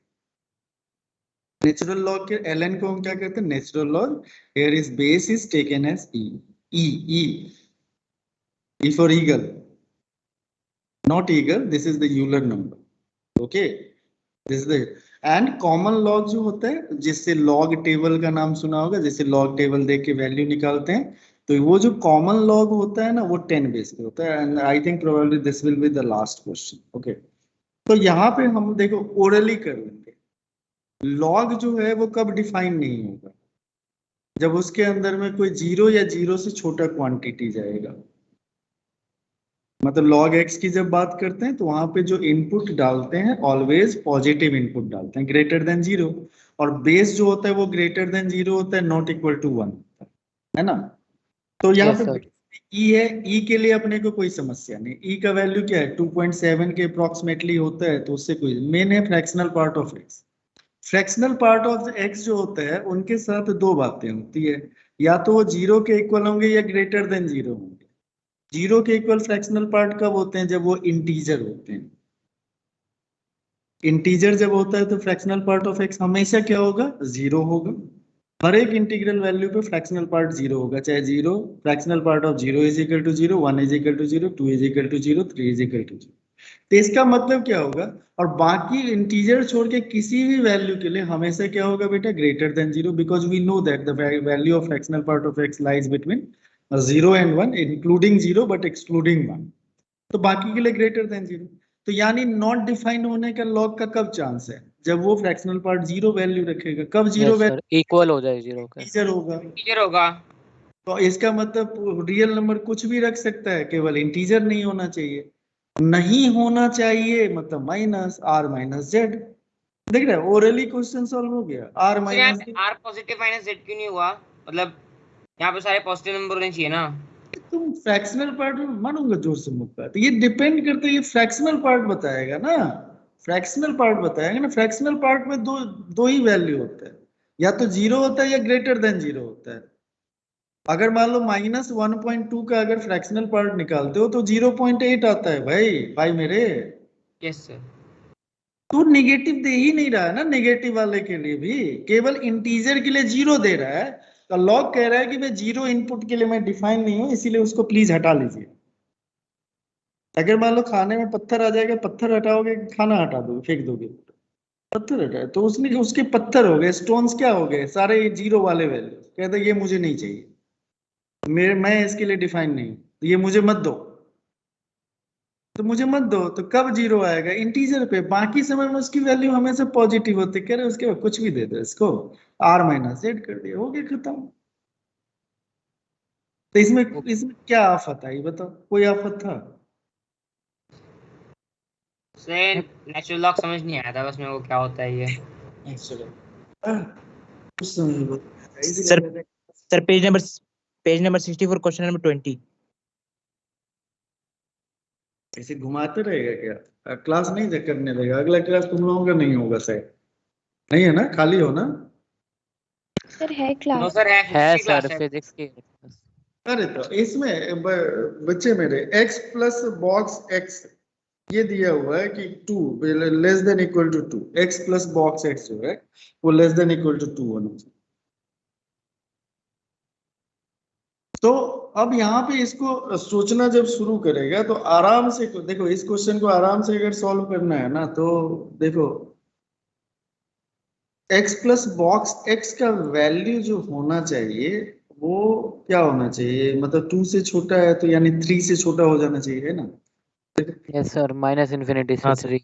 नेचुरल लॉग के ln को हम क्या कहते हैं, natural log, here is base is taken as E for eagle, not eagle, this is the Euler number, okay, this is the, and common log जो होता है, जिससे लॉग टेबल का नाम सुना होगा, जैसे लॉग टेबल देख के वैल्यू निकालते हैं, तो वो जो कॉमन लॉग होता है ना वो 10 बेस पे होता है, and I think probably this will be the last question, okay. तो यहाँ पे हम देखो ओरली कर लेंगे, लॉग जो है वो कब डिफाइन नहीं होगा, जब उसके अंदर में कोई 0 या 0 से छोटा क्वांटिटी जाएगा, मतलब log x की जब बात करते हैं तो वहां पे जो इनपुट डालते हैं ऑलवेज पॉजिटिव इनपुट डालते हैं, ग्रेटर देन 0, और बेस जो होता है वो ग्रेटर देन 0 होता है, नॉट इक्वल टू 1, है ना। तो यहाँ Yes, पे E है, E के लिए अपने को कोई समस्या नहीं, E का वैल्यू क्या है 2.7 के अप्रोक्सीमेटली होता है, तो उससे कोई मेन है fractional part of x, fractional part of x जो होता है उनके साथ दो बातें होती है, या तो वो 0 के इक्वल होंगे या ग्रेटर देन 0 होंगे। 0 के इक्वल फ्रैक्शनल पार्ट कब होते हैं? जब वो इंटीजर होते हैं। इंटीजर जब होता है तो फ्रैक्शनल पार्ट ऑफ एक्स हमेशा क्या होगा? 0 होगा। हर एक इंटीग्रल वैल्यू पे फ्रैक्शनल पार्ट 0 होगा, चाहे 0 fractional part of 0 is equal to 0, 1 is equal to 0, 2 is equal to 0, 3 is equal to 0। तो इसका मतलब क्या होगा? और बाकी इंटीजर छोड़ के किसी भी वैल्यू के लिए हमेशा क्या होगा बेटा? Greater than 0, because we know that the value of fractional part of x lies between 0 and 1, including 0 but excluding 1। तो बाकी के लिए ग्रेटर देन 0। तो यानी नॉट डिफाइंड होने का लॉग का कब चांस है? जब वो फ्रैक्शनल पार्ट 0 वैल्यू रखेगा। कब 0 वैल्यू? इक्वल हो जाए 0 का। इंटीजर होगा। टीचर होगा। तो इसका मतलब रियल नंबर कुछ भी रख सकता है, केवल इंटीजर नहीं होना चाहिए। नहीं होना चाहिए मतलब माइनस r माइनस जेड। देख रहे हो, ओरली क्वेश्चन सॉल्व हो गया। r minus r positive minus z क्यों नहीं हुआ? मतलब यहाँ पे सारे पॉजिटिव नंबर होने चाहिए ना। तुम फ्रैक्शनल पार्ट में मानूंगा जोर से मुक्का, तो ये डिपेंड करता है, ये फ्रैक्शनल पार्ट बताएगा ना। फ्रैक्शनल पार्ट बताएगा ना। फ्रैक्शनल पार्ट में दो ही वैल्यू होता है, या तो 0 होता है या ग्रेटर देन 0 होता है। अगर मान लो -1.2 का अगर फ्रैक्शनल पार्ट निकालते हो तो 0.8 आता है भाई मेरे। Yes sir. तो नेगेटिव दे ही नहीं रहा है ना, नेगेटिव वाले के लिए भी केवल इंटीजर के लिए 0 दे रहा है। तो लॉग कह रहा है कि मैं 0 इनपुट के लिए मैं डिफाइन नहीं हूं, इसीलिए उसको प्लीज हटा लीजिए। अगर मान लो खाने में पत्थर आ जाएगा, पत्थर हटाओगे, खाना हटा दोगे, फेंक दोगे, पत्थर हटाए तो उसने उसके पत्थर हो गए, स्टोन्स क्या हो गए? सारे 0 वाले वैल्यू। कहते ये मुझे नहीं चाहिए, मैं इसके लिए डिफाइन नहीं हूं, तो ये मुझे मत दो। तो मुझे मत दो तो कब 0 आएगा? इंटीजर पे। बाकी समय में उसकी वैल्यू हमेशा पॉजिटिव होती है। कह रहे उसके बाद कुछ भी दे दो इसको, r माइनस जेड कर दिया, हो गया खत्म। तो इसमें क्या आफत आई बताओ? कोई आफत था? सर नेचुरल लॉग समझ नहीं आया था बस मेरे को क्या होता है ये। Sir page number 64 question number 20। ऐसे घुमाते रहेगा क्या? क्लास नहीं करने देगा। अगला क्लास तुम लोगों का नहीं होगा शायद, नहीं है ना? खाली हो ना? सर है नो क्लास। सर है है क्लास सर है। फिजिक्स की। अरे तो इसमें बच्चे मेरे x प्लस बॉक्स x ये दिया हुआ है कि 2 less than equal to 2, x plus box x जो है वो लेस देन इक्वल टू 2 होना चाहिए। तो अब यहाँ पे इसको सोचना जब शुरू करेगा तो आराम से देखो, इस क्वेश्चन को आराम से अगर सॉल्व करना है ना, तो देखो x प्लस बॉक्स x का वैल्यू जो होना चाहिए वो क्या होना चाहिए? मतलब 2 से छोटा है तो यानी 3 से छोटा हो जाना चाहिए, है ना? यस सर, -∞ से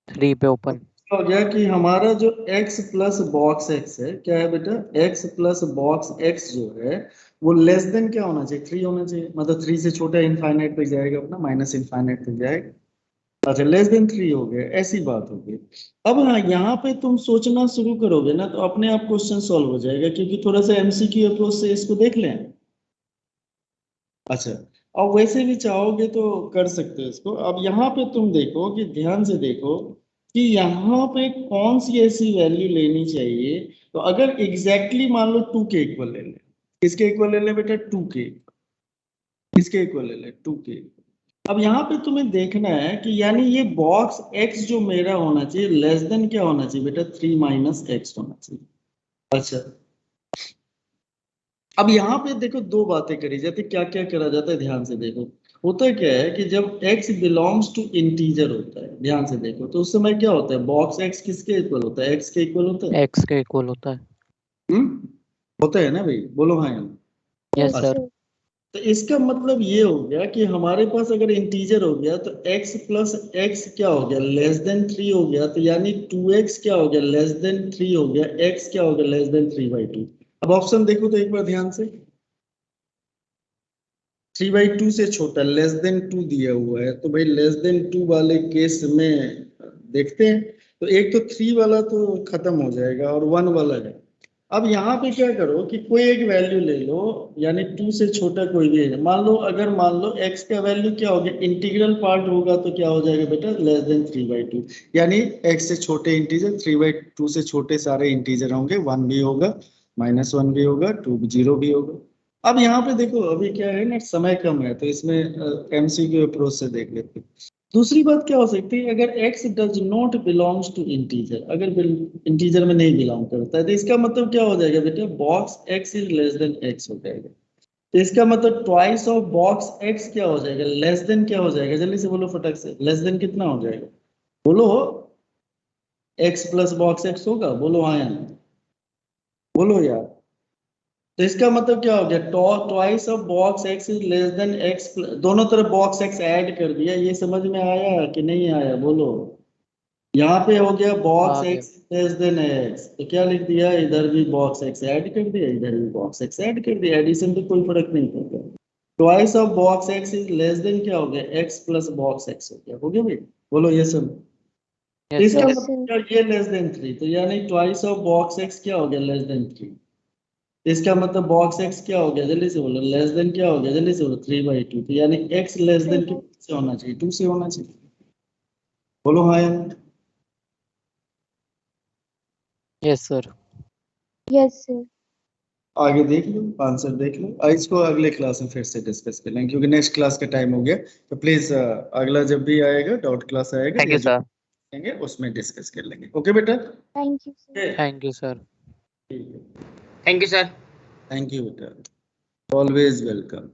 3 पे ओपन। हो गया कि हमारा जो x प्लस बॉक्स x है, क्या है बेटा? x प्लस बॉक्स x जो है वो लेस देन क्या होना चाहिए? 3 होना चाहिए। मतलब 3 से छोटा इनफाइनाइट तक जाएगा अपना, माइनस इनफाइनाइट तक जाएगा। अच्छा, लेस देन 3 हो गया, ऐसी बात हो गई। अब हाँ, यहाँ पे तुम सोचना शुरू करोगे ना तो अपने आप क्वेश्चन सॉल्व हो जाएगा, क्योंकि थोड़ा सा एमसीक्यू अप्रोच से इसको देख लें। अच्छा, और वैसे भी चाहोगे तो कर सकते हो इसको। अब यहाँ पे तुम देखो कि ध्यान से देखो कि यहाँ पे कौन सी ऐसी वैल्यू लेनी चाहिए। तो अगर एग्जैक्टली मान लो 2 के इक्वल ले ले, किसके इक्वल ले ले बेटा? 2 के। किसके इक्वल ले ले? 2 के। अब यहाँ पे तुम्हें देखना है कि यानी ये बॉक्स x जो मेरा होना चाहिए लेस देन क्या होना चाहिए बेटा? 3 माइनस एक्स होना चाहिए। अच्छा, अब यहाँ पे देखो दो बातें करी जाती, क्या क्या करा जाता है, ध्यान से देखो। होता क्या है कि जब x बिलोंग्स टू इंटीजर होता है, ध्यान से देखो, तो उस समय क्या होता है? बॉक्स x किसके इक्वल होता है? x के इक्वल होता है। x के इक्वल होता है। होता है ना भाई? बोलो हाँ। यस अच्छा, सर। तो इसका मतलब ये हो गया कि हमारे पास अगर इंटीजर हो गया तो x प्लस एक्स क्या हो गया? लेस देन 3 हो गया। तो यानी 2x क्या हो गया? लेस देन 3 हो गया। x क्या हो गया? Less than 3/2। अब ऑप्शन देखो तो एक बार ध्यान से, 3/2 से छोटा, लेस देन 2 दिया हुआ है। तो भाई लेस देन 2 वाले केस में देखते हैं, तो एक तो 3 वाला तो खत्म हो जाएगा और 1 वाला है। अब यहाँ पे क्या करो कि कोई एक वैल्यू ले लो, यानी 2 से छोटा कोई भी है। मान लो x का वैल्यू क्या हो गया, इंटीग्रल पार्ट होगा तो क्या हो जाएगा बेटा, लेस देन 3/2। यानी x से छोटे इंटीजर, 3/2 से छोटे सारे इंटीजर होंगे, 1 भी होगा, -1 भी होगा, 2 0 भी होगा। अब यहाँ पे देखो, अभी क्या है ना, समय कम है, तो इसमें MCQ अप्रोच से देख लेते हैं। दूसरी बात क्या हो सकती है, अगर x does not belongs to integer, अगर इंटीजर में नहीं बिलोंग करता है, तो इसका मतलब क्या हो जाएगा बेटा, box x is less then x हो जाएगा। तो इसका मतलब ट्वाइस ऑफ बॉक्स x क्या हो जाएगा, लेस देन क्या हो जाएगा, जल्दी से बोलो फटक से, लेस देन कितना हो जाएगा, बोलो। x प्लस बॉक्स x होगा, बोलो हाँ या नहीं, बोलो यार। तो इसका मतलब क्या हो गया, twice of box x is less then x, दोनों तरफ बॉक्स x ऐड कर दिया। ये समझ में आया कि नहीं आया, बोलो। यहाँ पे हो गया बॉक्स आ गया। x लेस देन x, तो क्या लिख दिया, इधर भी बॉक्स x ऐड कर दिया, इधर भी बॉक्स x ऐड कर दिया। एडिशन तो कोई फर्क नहीं पड़ता। Twice of box x is less then क्या हो गया, x प्लस बॉक्स x हो गया भाई, बोलो ये सब। तो Yes, इसका sir. मतलब क्या, ये लेस देन 3, तो यानी ट्वाइस ऑफ बॉक्स x क्या हो गया, लेस देन 3। इसका मतलब बॉक्स x क्या हो गया, जल्दी से बोलो, लेस देन क्या हो गया, जल्दी से बोलो, 3/2। तो यानी x लेस देन कितने से होना चाहिए, 2 से होना चाहिए, बोलो हाँ या नहीं? Yes, sir. Yes sir. आगे देख लो, आंसर देख लो। इसको अगले क्लास में फिर से डिस्कस कर लेंगे, क्योंकि नेक्स्ट क्लास का टाइम हो गया। तो प्लीज अगला जब भी आएगा, डाउट क्लास आएगा, Thank you, या जो sir. आएंगे उसमें डिस्कस कर लेंगे। ओके बेटा, thank you sir. Thank you, sir. ठीक है, thank you sir. Thank you बेटा, ऑलवेज वेलकम।